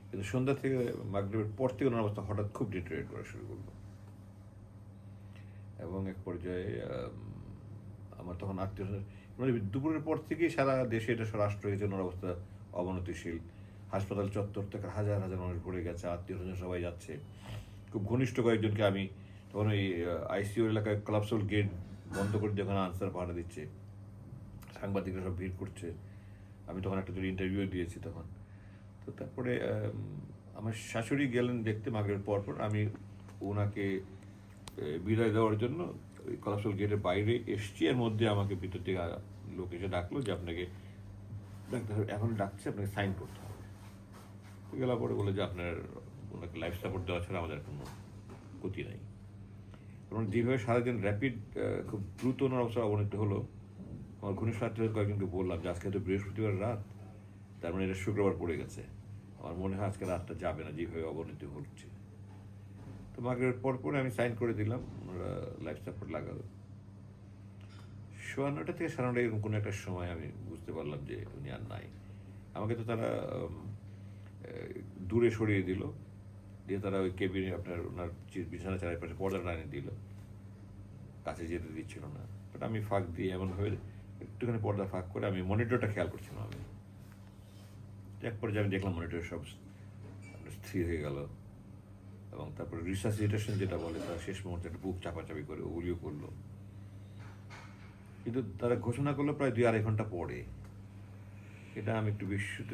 কিন্তু সন্ধ্যা থেকে মাগরিবের পর থেকে ওনার অবস্থা হঠাৎ খুব ডিটেরিয়েট করা শুরু করলো, এবং এক পর্যায়ে আমার তখন আত্মীয়, মানে দুপুরের পর থেকেই সারা দেশে এটা রাষ্ট্র হয়েছে, ওনার অবস্থা অবনতিশীল। হাসপাতাল চত্বর থেকে হাজার হাজার মানুষ ভরে গেছে, আত্মীয় স্বজন সবাই যাচ্ছে। খুব ঘনিষ্ঠ কয়েকজনকে আমি তখন ওই আইসিইউ এলাকায় ক্লাবসোল গেট বন্ধ করে যখন আনসার পাহারা দিচ্ছে, সাংবাদিকরা সব ভিড় করছে। আমি তখন একটা ইন্টারভিউ দিয়েছি তখন। তো তারপরে আমার শাশুড়ি গেলেন দেখতে মাগরিবের পর পর। আমি ওনাকে বিদায় দেওয়ার জন্য ওই কলাপসল গেটের বাইরে এসছি, এর মধ্যে আমাকে ভিতর থেকে লোক এসে ডাকলো যে আপনাকে ডাক্তার এখন ডাকছে, আপনাকে সাইন করতে হবে। গেলা পরে বলে যে আপনার ওনাকে লাইফ সাপোর্ট দেওয়া ছাড়া আমাদের কোনো গতি নাই। কারণ যেভাবে সারাদিন র্যাপিড খুব দ্রুত ওনার অবস্থা অবনতি হলো, আমার ঘনিষ্ঠ আত্মীয় কয়েকজনকে বললাম যে আজকে তো বৃহস্পতিবার রাত, তার মানে এটা শুক্রবার পড়ে গেছে, আমার মনে হয় আজকে রাতটা যাবে না যেভাবে অবনতি হচ্ছে। তো মাগরিবের পর পরে আমি সাইন করে দিলাম, ওনারা লাইফ সাপোর্ট লাগালো। ৯:৫ থেকে ৯:৩০ এরকম কোনো একটা সময় আমি বুঝতে পারলাম যে উনি আর নাই। আমাকে তো তারা দূরে সরিয়ে দিল, দিয়ে তারা ওই কেবিনে আপনার ওনার বিছানা চারিপাশে পর্দা টানিয়ে দিল, কাছে যেতে দিচ্ছিল না। বাট আমি ফাঁক দিয়ে এমনভাবে একটুখানি পর্দা ফাঁক করে আমি মনিটরটা খেয়াল করছিলাম। আমি এক পর্যায়ে আমি দেখলাম মনিটর সব স্থির হয়ে গেল, এবং তারপর রিসাসিটেশন যেটা বলে, তারা শেষ মুহূর্তে একটা বুক চাপাচাপি করে ওগুলিও করলো। কিন্তু তারা ঘোষণা করলো প্রায় ২-২.৫ ঘন্টা পরে। এটা আমি একটু বিস্মিত,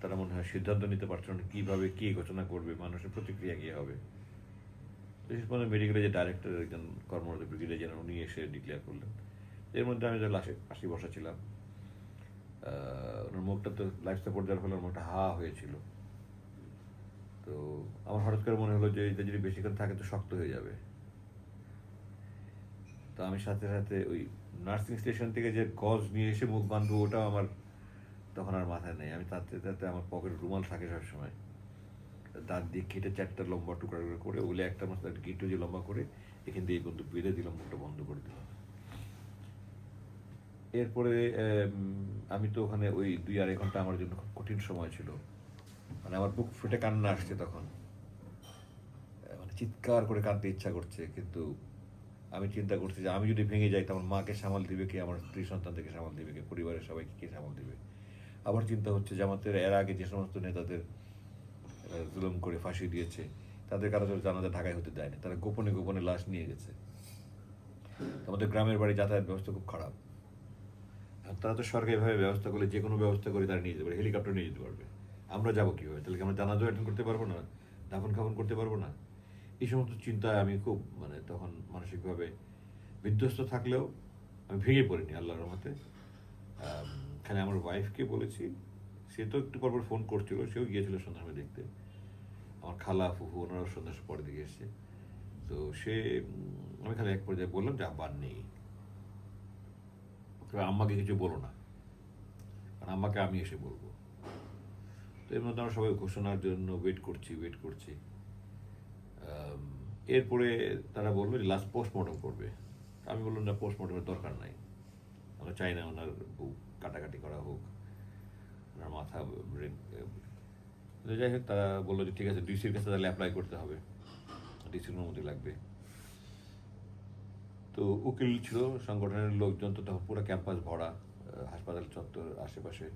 তারা মনে হয় সিদ্ধান্ত নিতে পারছিল না কীভাবে কী ঘোষণা করবে, মানুষের প্রতিক্রিয়া কী হবে। শেষ পর্যন্ত মেডিকেলের যে ডাইরেক্টর, একজন কর্মরত ব্রিগেডিয়ার জেনারেল, উনি এসে ডিক্লেয়ার করলেন। এর মধ্যে আমি যখন পাশে বসা ছিলাম, ওনার মুখটা তো লাইফ সাপোর্ট দেওয়ার ফলে ওর মুখটা হা হয়েছিল। তো আমার হঠাৎ করে মনে হলো যে এটা যদি বেশিক্ষণ থাকে তো শক্ত হয়ে যাবে। তো আমি সাথে সাথে ওই নার্সিং স্টেশন থেকে যে গজ নিয়ে এসে মুখ বাঁধবো, ওটাও আমার তখন আর মাথায় নেই। আমি তাতে তাতে আমার পকেট রুমাল থাকে সবসময়, দাঁত দিয়ে কেটে 4টা লম্বা টুকরা করে ওগুলো একটা মতো গিট্টু যে লম্বা করে এখান দিয়ে এই বন্ধু বেঁধে দিলাম, মুখটা বন্ধ করে দিলাম। এরপরে আমি তো ওখানে ওই ২-২.৫ ঘন্টা আমার জন্য খুব কঠিন সময় ছিল। মানে আমার বুক ফুটে কান্না আসছে তখন, মানে চিৎকার করে কাঁদতে ইচ্ছা করছে। কিন্তু আমি চিন্তা করছি যে আমি যদি ভেঙে যাই, তো আমার মাকে সামাল দিবে কে, আমার স্ত্রী সন্তানদেরকে সামাল দিবে কে, পরিবারের সবাইকে কে সামাল দিবে। আবার চিন্তা হচ্ছে জামাতের এর আগে যে সমস্ত নেতাদের জুলুম করে ফাঁসি দিয়েছে, তাদের কারো জানাজা ঢাকায় হতে দেয়নি, তারা গোপনে গোপনে লাশ নিয়ে গেছে। আমাদের গ্রামের বাড়ি যাতায়াত ব্যবস্থা খুব খারাপ, আর তারা তো সরকারিভাবে ব্যবস্থা করলে যে কোনো ব্যবস্থা করে তারা নিয়ে যেতে পারে, হেলিকপ্টার নিয়ে যেতে পারবে। আমরা যাবো কীভাবে? তাহলে কি আমরা জানাজা অ্যাটেন্ড করতে পারবো না, দাফন খাফন করতে পারবো না? এই সমস্ত চিন্তায় আমি খুব মানে তখন মানসিকভাবে বিধ্বস্ত থাকলেও আমি ভেঙে পড়িনি আল্লাহর রহমতে। এখানে আমার ওয়াইফকে বলেছি, সে তো একটু পরপর ফোন করছিল, সেও গিয়েছিল সন্ধ্যার সময় দেখতে। আমার খালা ফুফু ওনারাও সন্ধ্যার পরের দিকে এসছে। তো সে আমি খালি এক পর্যায়ে বললাম যে আব্বা নেই, আম্মাকে কিছু বলো না, কারণ আম্মাকে আমি এসে বলবো। তো এর মধ্যে আমরা সবাই ঘোষণার জন্য ওয়েট করছি। এরপরে তারা বললো যে লাস্ট পোস্টমর্টম করবে। আমি বললাম না, পোস্টমর্টমের দরকার নাই, আমরা চাই না ওনার বুক কাটাকাটি করা হোক, ওনার মাথা ব্রেন। যাই হোক, তারা বললো যে ঠিক আছে, ডিসির কাছে তাহলে অ্যাপ্লাই করতে হবে, ডিসির অনুমতি লাগবে। তো উকিল ছিল, সংগঠনের লোকজন তো তখন পুরো ক্যাম্পাস ভরা, হাসপাতাল চত্বর আশেপাশে।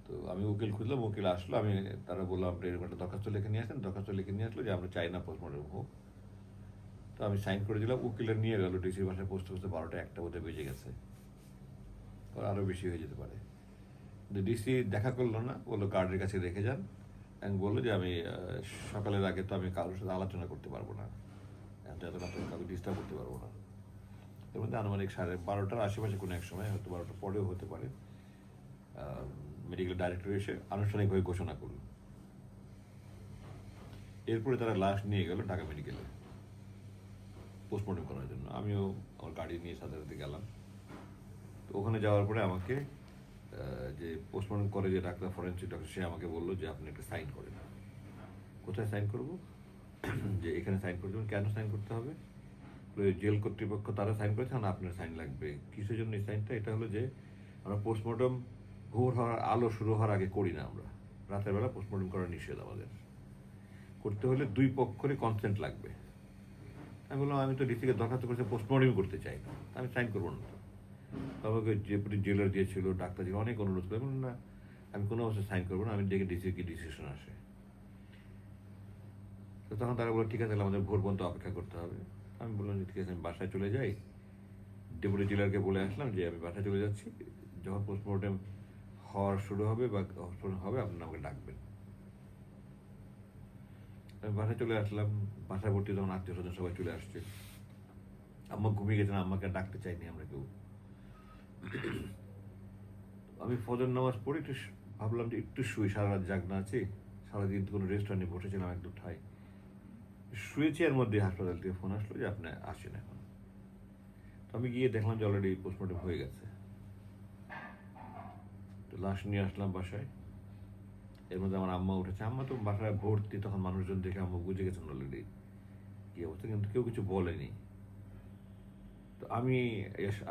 তো আমি উকিল খুঁজলাম, উকিল আসলো। আমি তারা বললাম আপনি এরকম একটা দরখাস্ত লিখে নিয়ে আসেন। দরখাস্ত লিখে নিয়ে আসলো যে আমরা চাই না পোস্টমর্টম হোক। তো আমি সাইন করে দিলাম, উকিলের নিয়ে গেল। ডিসির বাসায় পৌঁছতে 12টা 1টা বোধহয় বেজে গেছে, আরও বেশি হয়ে যেতে পারে। কিন্তু ডিসি দেখা করলো না, বললো গার্ডের কাছে রেখে যান। আমি বললো যে আমি সকালের আগে তো আমি কারোর সাথে আলোচনা করতে পারবো না, এত রাতে কাউকে ডিস্টার্ব করতে পারবো না। এর মধ্যে আনুমানিক 12:30-র আশেপাশে কোনো এক সময়, হয়তো 12টার পরেও হতে পারে, মেডিকেল ডাইরেক্টর এসে আনুষ্ঠানিকভাবে ঘোষণা করলো। এরপরে তারা লাশ নিয়ে গেল ঢাকা মেডিকেলে পোস্টমর্টম করার জন্য। আমিও আমার গাড়ি নিয়ে সাথে সাথে গেলাম। তো ওখানে যাওয়ার পরে আমাকে যে পোস্টমর্টম করে যে ডাক্তার, ফরেন্সিক ডাক্তার, সে আমাকে বললো যে আপনি একটা সাইন করেন। কোথায় সাইন করব? যে এখানে সাইন করতে হবে। কেন সাইন করতে হবে? জেল কর্তৃপক্ষ তারা সাইন করেছে, না আপনার সাইন লাগবে। কিসের জন্য এই সাইনটা? এটা হলো যে আমরা পোস্টমর্টম ভোর হওয়ার আলো শুরু হওয়ার আগে করি না। আমরা রাতের বেলা পোস্টমর্টম করা নিষেধ আমাদের। করতে হলে দুই পক্ষেরই কনসেন্ট লাগবে। আমি বললাম আমি তো ডিসিকে দরখাস্ত করেছি, পোস্টমর্টম করতে চাই না, আমি সাইন করবো না। তো আমাকে যে জেলার দিয়েছিল, ডাক্তার ছিল, অনেক অনুরোধ করে বলুন না আমি কোনো অবস্থায় সাইন করবো না, আমি দেখে ডিসি কি ডিসিশন আসে। তো তখন তারা বললো ঠিক আছে, তাহলে আমাদের ভোর পর্যন্ত অপেক্ষা করতে হবে। আমি বললাম ঠিক আছে, আমি বাসায় চলে যাই। ডেপুটি জেলারকে বলে আসলাম যে আমি বাসায় চলে যাচ্ছি, যখন পোস্টমর্টম হওয়ার শুরু হবে বা পোস্টমর্টম হবে আপনি আমাকে ডাকবেন। আমি বাসায় চলে আসলাম। বাসায় ভর্তি তখন আত্মীয় স্বজন সবাই চলে আসছে। আম্মা ঘুমিয়ে গেছেন, আম্মাকে ডাকতে চাইনি আমরা কেউ। আমি ফজর নামাজ পড়ে একটু ভাবলাম যে একটু শুই, সারা রাত জাগনা আছি, সারাদিন কোনো রেস্টুরেন্টে বসেছিলাম একদম ঠাই, শুয়েছি। এর মধ্যে হাসপাতাল থেকে ফোন আসলো যে আপনি আসেন এখন। তো আমি গিয়ে দেখলাম যে অলরেডি পোস্টমর্টম হয়ে গেছে। তো লাশ নিয়ে আসলাম বাসায়। এর মধ্যে আমার আম্মা উঠেছে। আম্মা তো বাসায় ভর্তি, তখন মানুষজন দেখে আম্মা বুঝে গেছেন অলরেডি কি অবস্থা, কিন্তু কেউ কিছু বলেনি। তো আমি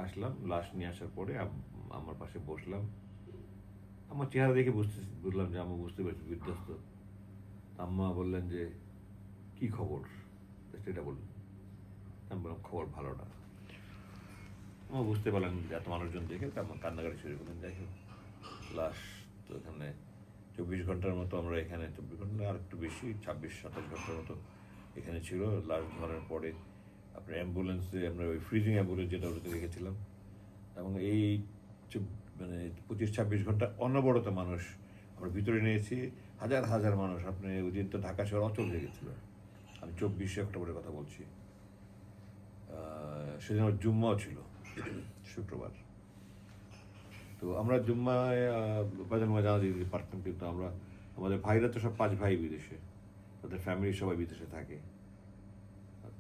আসলাম, লাশ নিয়ে আসার পরে আমার পাশে বসলাম। আমার চেহারা দেখে বুঝলাম যে আম্মা বুঝতে পারছি বিধ্বস্ত। আম্মা বললেন যে কি খবর, সেটা বললেন। আমি বললাম খবর ভালো না। আমার বুঝতে পারলেন যে এত মানুষজন দেখে আমার কান্নাকাটি শুরু করলেন। যাই হোক, লাশ তো এখানে 24 ঘন্টার মতো আমরা এখানে, 24 ঘন্টা আর একটু বেশি, 26-27 ঘন্টার মতো এখানে ছিল। লাশ ধরার পরে আপনার অ্যাম্বুলেন্সে আমরা ওই ফ্রিজিং অ্যাম্বুলেন্স যেটা ওটাতে রেখেছিলাম, এবং এই মানে 25-26 ঘন্টা অনবরত মানুষ আমরা ভিতরে নিয়েছি। হাজার হাজার মানুষ। আপনি ওই দিন তো ঢাকা শহর অচল হয়ে গেছিল। আমি 24শে অক্টোবরের কথা বলছি। সেদিন আমার জুম্মাও ছিল, শুক্রবার। তো আমরা জুম্মায় বাজার জানা দিতে পারতাম, কিন্তু আমরা আমাদের ভাইরা তো সব 5 ভাই বিদেশে, তাদের ফ্যামিলি সবাই বিদেশে থাকে।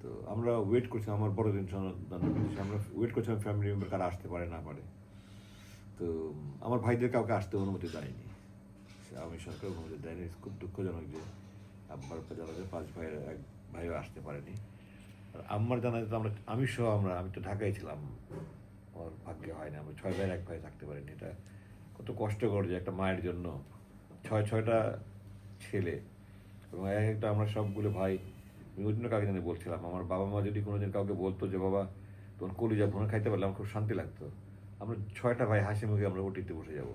তো আমরা ওয়েট করছি, আমার বড়দিন বিদেশে, আমরা ওয়েট করছিলাম ফ্যামিলি মেম্বার কারা আসতে পারে না পারে। তো আমার ভাইদের কাউকে আসতে অনুমতি দেয়নি, আমি সরকার অনুমতি দেয়নি। খুব দুঃখজনক যে আব্বার জানা যায় 5 ভাইয়ের 1 ভাইও আসতে পারেনি। আর আম্মার জানা যেত আমি সহ আমি তো ঢাকায় ছিলাম, আমার ভাগ্যে হয়নি। আমরা 6 ভাইয়ের 1 ভাই থাকতে পারিনি। এটা কত কষ্টকর যে একটা মায়ের জন্য 6টা ছেলে, এবং একটা আমরা সবগুলো ভাই। আমি ওই জন্য কাকে জানি বলছিলাম, আমার বাবা মা যদি কোনোদিন কাউকে বলতো যে বাবা তোমার কলিজা ভুনা খাইতে পারলে আমার খুব শান্তি লাগতো। আমরা 6টা ভাই হাসি মুখে আমরা ওটিতে বসে যাবো।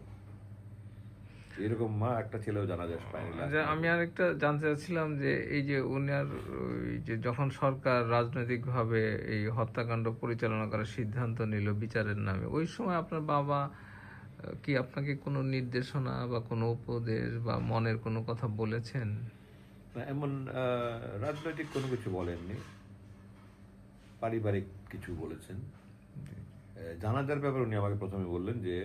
এরকম মা একটা ছেলেও জানা যায় পায়নি। আমি আরেকটা জানতে চাচ্ছিলাম যে এই যে উনার ওই যে যখন সরকার রাজনৈতিকভাবে এই হত্যাকাণ্ড পরিচালনা করার সিদ্ধান্ত নিল বিচারের নামে, ওই সময় আপনার বাবা কি আপনাকে কোনো নির্দেশনা বা কোনো উপদেশ বা মনের কোনো কথা বলেছেন? না, এমন রাজনৈতিক কোনো কিছু বলেননি, পারিবারিক কিছু বলেছেন। জানাজার ব্যাপারে উনি আমাকে প্রথমে বললেন যে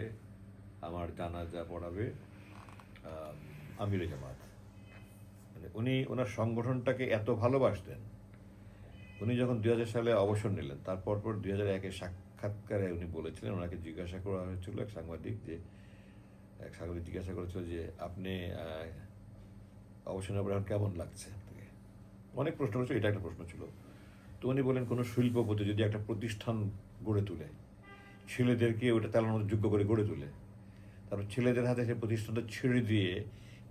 আমার জানাজা পড়াবে আমিরে জামাত। মানে উনি ওনার সংগঠনটাকে এত ভালোবাসতেন। উনি যখন 2000 সালে অবসর নিলেন, তারপর 2001-এ সাক্ষাৎকারে উনি বলেছিলেন, ওনাকে জিজ্ঞাসা করা হয়েছিল এক সাংবাদিক জিজ্ঞাসা করেছিল যে আপনি অবসর নেওয়ার পর এখন কেমন লাগছে আপনাকে। অনেক প্রশ্ন করেছিল, এটা একটা প্রশ্ন ছিল। তো উনি বলেন কোনো শিল্পপতি যদি একটা প্রতিষ্ঠান গড়ে তোলে, ছেলেদেরকে ওটা চালানোর মতো যোগ্য করে গড়ে তোলে, তারপর ছেলেদের হাতে সেই প্রতিষ্ঠানটা ছেড়ে দিয়ে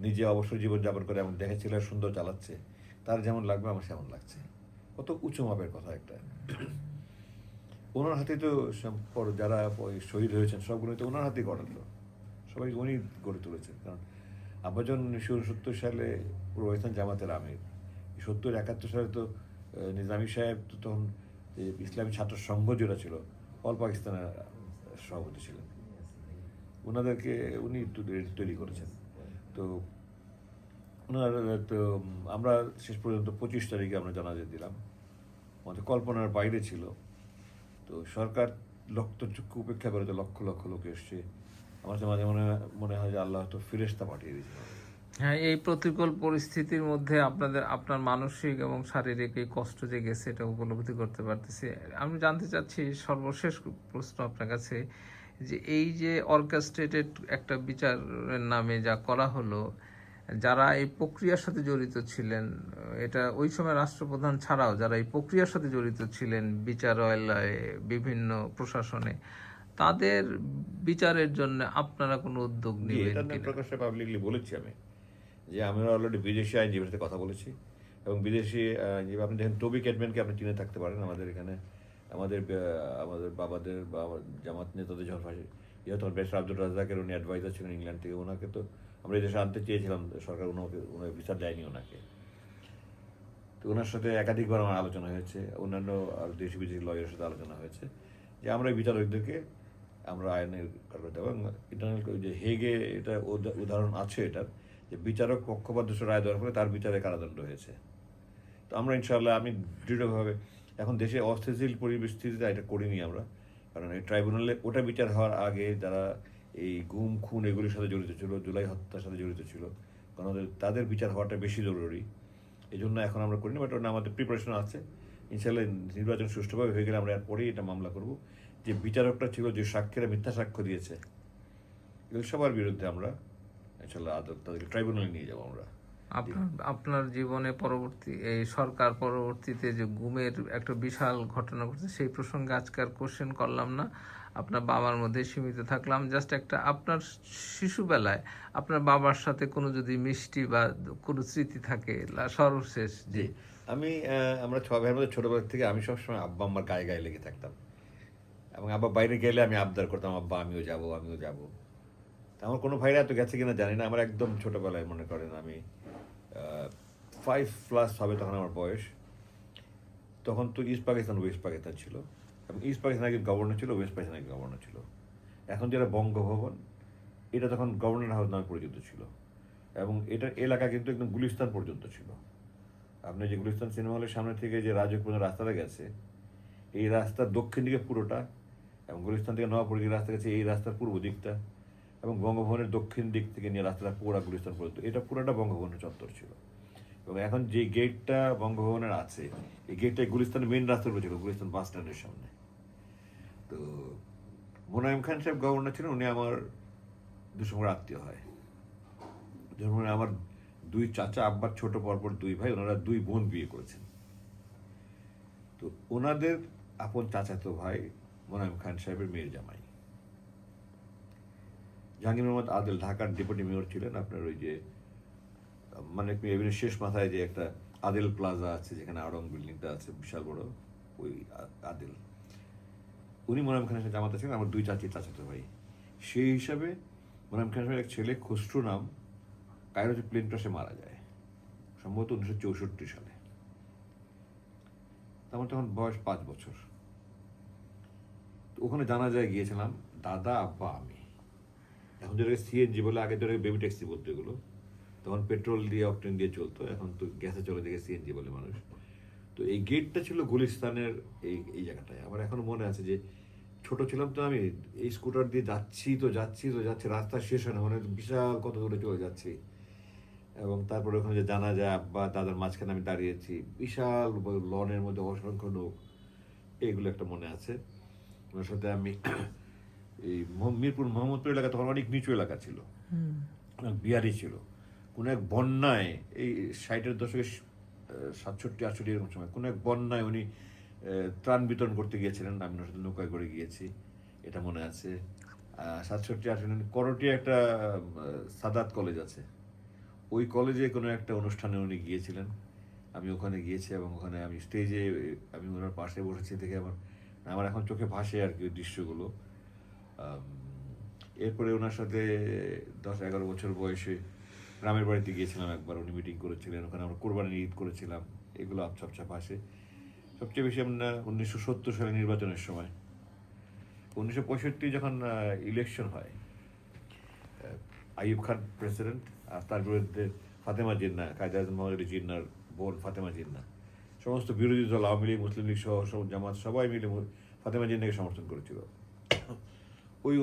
নিজে অবসর জীবনযাপন করে এমন দেখে ছেলেরা সুন্দর চালাচ্ছে, তার যেমন লাগবে আমার সেমন লাগছে। কত উঁচু মাপের কথা একটা। ওনার হাতে তো যারা শহীদ হয়েছেন সবগুলো তো ওনার হাতেই গড়ালো, সবাই উনি গড়ে তুলেছেন। কারণ আব্বাজান 1970 সালে পূর্ব পাকিস্তান জামাতের আমির। 70-71 সালে তো নিজামী সাহেব তো তখন ইসলামী ছাত্র সংঘ যেটা ছিল, অল পাকিস্তানের সভাপতি ছিলেন। ওনাদেরকে উনি তৈরি করেছেন। তো ওনার তো আমরা শেষ পর্যন্ত 25 তারিখে আমরা জানাজা দিলাম। আমাদের কল্পনার বাইরে ছিল। তো সরকার চক্ষু উপেক্ষা করে তো লক্ষ লক্ষ লোক এসছে। আমার তো মাঝে মনে মনে হয় যে আল্লাহ তো ফিরেশতা পাঠিয়ে দিয়েছেন আমাদের। হ্যাঁ, এই প্রতিকূল পরিস্থিতির মধ্যে আপনার মানসিক এবং শারীরিক এই কষ্ট যে গেছে এটা উপলব্ধি করতে পারতেছি। আমি জানতে চাচ্ছি সর্বশেষ প্রশ্ন আপনার কাছে, যে এই যে অর্কেস্ট্রেটেড একটা বিচারের নামে যা করা হলো, যারা এই প্রক্রিয়ার সাথে জড়িত ছিলেন, এটা ওই সময় রাষ্ট্রপ্রধান ছাড়াও যারা এই প্রক্রিয়ার সাথে জড়িত ছিলেন বিচারালয়ে, বিভিন্ন প্রশাসনে, তাদের বিচারের জন্য আপনারা কোনো উদ্যোগ জি, নেবেন এটা নিয়ে কিনা? প্রকাশ্যে পাবলিকলি বলেছি আমি, যে আমরা অলরেডি বিদেশি আইনজীবীর সাথে কথা বলেছি, এবং বিদেশি আইনজীবী আপনি দেখেন টবি ক্যাটম্যানকে আপনি চিনে থাকতে পারেন। আমাদের এখানে আমাদের বাবাদের বা আমার জামাত নেতাদের যখন ফাঁসি তখন ব্যারিস্টার আব্দুল রাজ্জাকের উনি অ্যাডভাইজার ছিলেন ইংল্যান্ড থেকে। ওনাকে তো আমরা এই দেশে আনতে চেয়েছিলাম, সরকার ওনাকে ভিসা দেয়নি ওনাকে। তো ওনার সাথে একাধিকবার আমার আলোচনা হয়েছে, অন্যান্য আর দেশি বিদেশি লয়ারের সাথে আলোচনা হয়েছে যে আমরা এই বিচারকদেরকে আমরা আইনের কারণে দেবো। এবং ইন্টারনাল যে হেগে এটা উদাহরণ আছে এটার, যে বিচারক পক্ষপাত দোষে রায় দেওয়ার ফলে তার বিচারে কারাদণ্ড হয়েছে। তো আমরা ইনশাআল্লাহ, আমি দৃঢ়ভাবে এখন দেশে অস্থিতিশীল পরিস্থিতিতে এটা করিনি আমরা, কারণ এই ট্রাইব্যুনালে ওটা বিচার হওয়ার আগে যারা এই গুম খুন এগুলির সাথে জড়িত ছিল, জুলাই হত্যার সাথে জড়িত ছিল, কারণ তাদের বিচার হওয়াটা বেশি জরুরি। এই জন্য এখন আমরা করিনি, বাট ওটা আমাদের প্রিপারেশন আছে। ইনশাআল্লাহ নির্বাচন সুষ্ঠুভাবে হয়ে গেলে আমরা এরপরেই এটা মামলা করব। যে বিচারকটা ছিল, যে সাক্ষীরা মিথ্যা সাক্ষ্য দিয়েছে, এগুলো সবার বিরুদ্ধে আমরা ইনশাআল্লাহ তাদেরকে ট্রাইব্যুনালে নিয়ে যাবো আমরা। আপনার জীবনে পরবর্তী এই সরকার পরবর্তীতে যে গুমের একটা বিশাল ঘটনা ঘটছে, সেই প্রসঙ্গে আজকাল কোশ্চেন করলাম না, আপনার বাবার মধ্যে সীমিত থাকলাম। জাস্ট একটা, আপনার শিশুবেলায় আপনার বাবার সাথে কোনো যদি মিষ্টি বা কোনো স্মৃতি থাকে সর্বশেষ। জি, আমরা ছয় ভাইয়ের মধ্যে ছোটবেলা থেকে আমি সবসময় আব্বা আম্মার গায়ে গায়ে লেগে থাকতাম, এবং আব্বা বাইরে গেলে আমি আবদার করতাম, আব্বা আমিও যাব আমিও যাব। তা আমার কোনো ভাইরা এত গেছে কিনা জানি না, আমার একদম ছোটবেলায় মনে করেন আমি 5+ হবে তখন আমার বয়স। তখন তো ইস্ট পাকিস্তান ওয়েস্ট পাকিস্তান ছিল, এবং ইস্ট পাকিস্তান আগে গভর্নর ছিল, ওয়েস্ট পাকিস্তান আগে গভর্নর ছিল। এখন যেটা বঙ্গভবন, এটা তখন গভর্নর হাউস নামে পরিচিত ছিল, এবং এটার এলাকা কিন্তু একদম গুলিস্তান পর্যন্ত ছিল। আপনি যে গুলিস্তান সিনেমা হলের সামনে থেকে যে রাজক পর্যন্ত রাস্তাটা গেছে, এই রাস্তার দক্ষিণ দিকে পুরোটা, এবং গুলিস্তান থেকে নবাবপুর যে রাস্তা গেছে এই রাস্তার পূর্ব দিকটা, এবং বঙ্গভবনের দক্ষিণ দিক থেকে নিয়ে রাস্তাটা পুরা গুলিস্তান পর্যন্ত, এটা পুরোটা বঙ্গভবনের চত্বর ছিল। এবং এখন যে গেটটা বঙ্গভবনের আছে, এই গেটটা গুলিস্তানের মেইন রাস্তার উপর ছিল, গুলিস্তান বাস স্ট্যান্ডের সামনে। তো মোনায়েম খান সাহেব গভর্নর ছিলেন, উনি আমার দুসময় আত্মীয় হয়। যেমন আমার দুই চাচা, আব্বার ছোট পরপর দুই ভাই, ওনারা দুই বোন বিয়ে করেছেন। তো ওনাদের আপন চাচাতো ভাই মোনায়েম খান সাহেবের মেয়ের জামাই। জাহাঙ্গীর মোহাম্মদ আদেল ঢাকার ডেপুটি মেয়র ছিলেন। আপনার ওই যে মানে এভিনিউর শেষ মাথায় যে একটা আদেল প্লাজা আছে, যেখানে আড়ং বিল্ডিংটা আছে বিশাল বড়, ওই আদেল, উনি মোনায়েম খানের সাথে জামাতা ছিলেন, আমার দুই চাচাতো ভাই। সেই হিসাবে মোনায়েম খান সাহেবের এক ছেলে খসরু নাম, কায়রোতে প্লেন ক্রাশে মারা যায় সম্ভবত 1964 সালে। আমার তখন বয়স 5 বছর। তো ওখানে জানাজায় গিয়েছিলাম দাদা, আব্বা, আমি। এখন যেটাকে সিএনজি বলে, আগে যেটাকে বেবি ট্যাক্সি বলতো এগুলো, তখন পেট্রোল দিয়ে অকটেন দিয়ে চলতো, এখন তো গ্যাসে চলে দেখে সিএনজি বলে মানুষ। তো এই গেটটা ছিল গুলিস্তানের এই জায়গাটায়। আমার এখনো মনে আছে যে ছোট ছিলাম তো, আমি এই স্কুটার দিয়ে যাচ্ছি, রাস্তা শেষ হয় না, মানে বিশাল কত দূরে চলে যাচ্ছি। এবং তারপরে ওখানে যে জানা যায় আব্বা দাদার মাঝখানে আমি দাঁড়িয়েছি, বিশাল লনের মধ্যে অসংখ্য লোক, এইগুলো একটা মনে আছে। ওনার সাথে আমি এই মিরপুর মোহাম্মদপুর এলাকা তখন অনেক নিচু এলাকা ছিল, অনেক বিহারি ছিল। কোনো এক বন্যায় এই 60-এর দশকে 67-68 এরকম সময় কোনো এক বন্যায় উনি ত্রাণ বিতরণ করতে গিয়েছিলেন, আমি ওনার সাথে নৌকায় করে গিয়েছি, এটা মনে আছে। 67-68 করটিয়া একটা সাদাত কলেজ আছে, ওই কলেজে কোনো একটা অনুষ্ঠানে উনি গিয়েছিলেন, আমি ওখানে গিয়েছি, এবং ওখানে আমি স্টেজে আমি ওনার পাশে বসেছি দেখে আমার এখন চোখে ভাসে আর কি দৃশ্যগুলো। এরপরে ওনার সাথে 10-11 বছর বয়সে গ্রামের বাড়িতে গিয়েছিলাম একবার, উনি মিটিং করেছিলেন, ওখানে আমরা কোরবানির ঈদ করেছিলাম, এগুলো আবছা ভাসে। সবচেয়ে বেশি আমরা 1970 সালে নির্বাচনের সময়, 1965 যখন ইলেকশন হয়, আইয়ুব খান প্রেসিডেন্ট, আর তার বিরুদ্ধে ফাতেমা জিন্নাহ, কায়েদ আজম মোহাম্মদ আলী জিন্নাহর বোন ফাতেমা জিন্নাহ, সমস্ত বিরোধী দল আওয়ামী লীগ, মুসলিম লীগ সহ জামাত সবাই মিলে ফাতেমা জিন্নাহকে সমর্থন করেছিল। ওই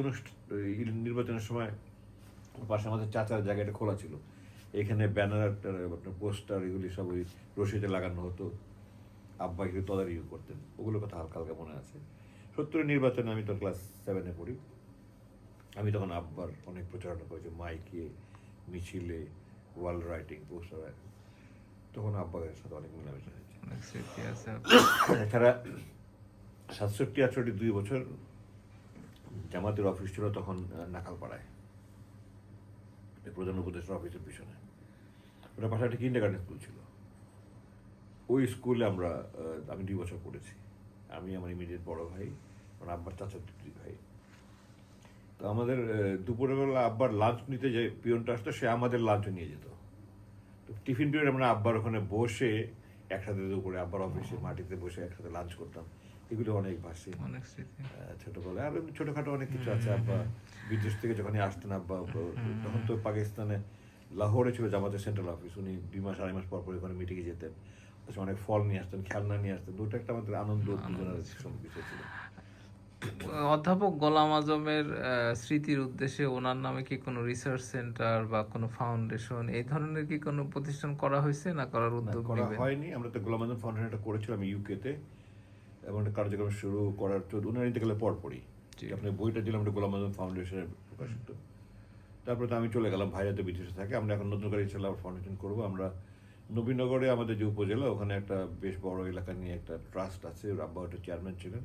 নির্বাচনের সময় পাশে আমাদের চাচার জায়গাটা খোলা ছিল, এখানে ব্যানার আপনার পোস্টার এগুলি সব ওই রশিদে লাগানো হতো, আব্বা একটু তদারকি করতেন, ওগুলোর কথা হালকা হালকা মনে আছে। 70-এর নির্বাচনে আমি তো ক্লাস 7-এ পড়ি, আমি তখন আব্বার অনেক প্রচারণা করেছি, মাইকে, মিছিলে, ওয়াল রাইটিং, পোস্টার, তখন আব্বার সাথে অনেক মেলামেশা হয়েছে। অনেক স্মৃতি আছে। এছাড়া 67-68 2 বছর জামাতের অফিস ছিল তখন নাকালপাড়ায়, প্রধান উপদেষ্টার অফিসের পিছনে, ওটা পাশে একটা কিন্ডারগার্টেন স্কুল ছিল। ওই স্কুলে আমি 2 বছর পড়েছি, আমি, আমার ইমিডিয়েট বড় ভাই, আমার আব্বার চাচার 2 ভাই। তো আমাদের দুপুরের বেলা আব্বার লাঞ্চ নিতে যে পিয়নটা আসতো, সে আমাদের লাঞ্চও নিয়ে যেত। তো টিফিন পিরিয়ড আমরা আব্বার ওখানে বসে একসাথে দুপুরে আব্বার অফিসে মাটিতে বসে একসাথে লাঞ্চ করতাম, এগুলো অনেক ভাসে অনেক স্মৃতি। ছোটবেলায়। আর এমনি ছোটখাটো অনেক কিছু আছে। আব্বা বিদেশ থেকে যখনই আসতেন, আব্বা তখন তো পাকিস্তানে লাহোরে ছিল জামাতের সেন্ট্রাল অফিস, উনি 2 মাস 2.5 মাস পর পর ওখানে মিটিংয়ে যেতেন, অনেক ফল নিয়ে আসতেন, খেলনা নিয়ে আসতেন, দুটো একটা আমাদের আনন্দ উত্তেজনার বিষয় ছিল। অধ্যাপক গোলাম আজমের স্মৃতির উদ্দেশ্যে ওনার নামে কি কোনো রিসার্চ সেন্টার বা কোনো ফাউন্ডেশন এই ধরনের কি কোনো প্রতিষ্ঠান করা হয়েছে, না করার উদ্যোগ করা নেবেন? হয়নি। আমরা তো গোলাম আজম ফাউন্ডেশনটা করেছিলাম ইউকেতে, এবং একটা কার্যক্রম শুরু করার তো উনার ইন্তেকালের পরপরই। আপনার বইটা দিলাম, একটা গোলাম আজম ফাউন্ডেশনের প্রকাশিত। তারপরে তো আমি চলে গেলাম, ভাইরা তো বিদেশে থাকে। আমরা এখন নতুন করে ইনশাল্লাহ ফাউন্ডেশন করবো। আমরা নবীনগরে আমাদের যে উপজেলা, ওখানে একটা বেশ বড় এলাকা নিয়ে একটা ট্রাস্ট আছে, ওর আব্বা ওটা চেয়ারম্যান ছিলেন।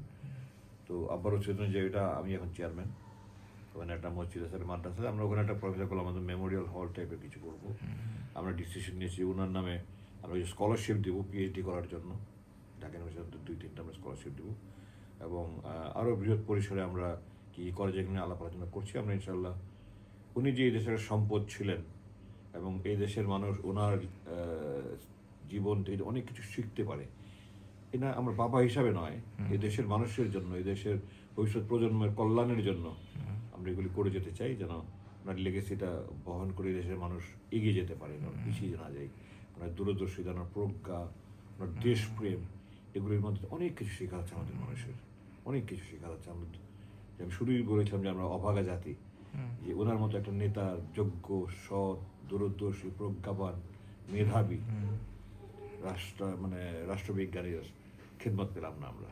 তো আব্বারও ছিল যে এটা আমি এখন চেয়ারম্যান। ওখানে একটা মসজিদ আছে, মাদ্রাসা আছে, আমরা ওখানে একটা প্রফেসর গোলাম আজম মেমোরিয়াল হল টাইপের কিছু করবো। আমরা ডিসিশন নিয়েছি ওনার নামে আমরা স্কলারশিপ দেবো পিএইচডি করার জন্য, ঢাকা ইউনিভার্সিটিতে 2-3টা আমরা স্কলারশিপ দেবো, এবং আরও বৃহৎ পরিসরে আমরা কী করে যেখানে আলাপ আলোচনা করছি। আমরা ইনশাল্লাহ, উনি যে এই দেশের সম্পদ ছিলেন এবং এই দেশের মানুষ ওনার জীবন থেকে অনেক কিছু শিখতে পারে, এটা আমার বাবা হিসাবে নয়, এই দেশের মানুষের জন্য, এই দেশের ভবিষ্যৎ প্রজন্মের কল্যাণের জন্য আমরা এগুলি করে যেতে চাই, যেন ওনার লেগেসিটা বহন করে দেশের মানুষ এগিয়ে যেতে পারে, পিছিয়ে না যায়। ওনার দূরদর্শিতা, ওনার প্রজ্ঞা, ওনার দেশপ্রেম, এগুলির মধ্যে অনেক কিছু শেখা হচ্ছে আমাদের মানুষের, অনেক কিছু শেখা হচ্ছে। আমি শুরুই বলেছিলাম যে আমরা অভাগা জাতি, যে ওনার মতো একটা নেতা, যোগ্য, সৎ, দূরদর্শী, প্রজ্ঞাবান, মেধাবী রাষ্ট্রবিজ্ঞানীর খেদমত পেলাম না আমরা।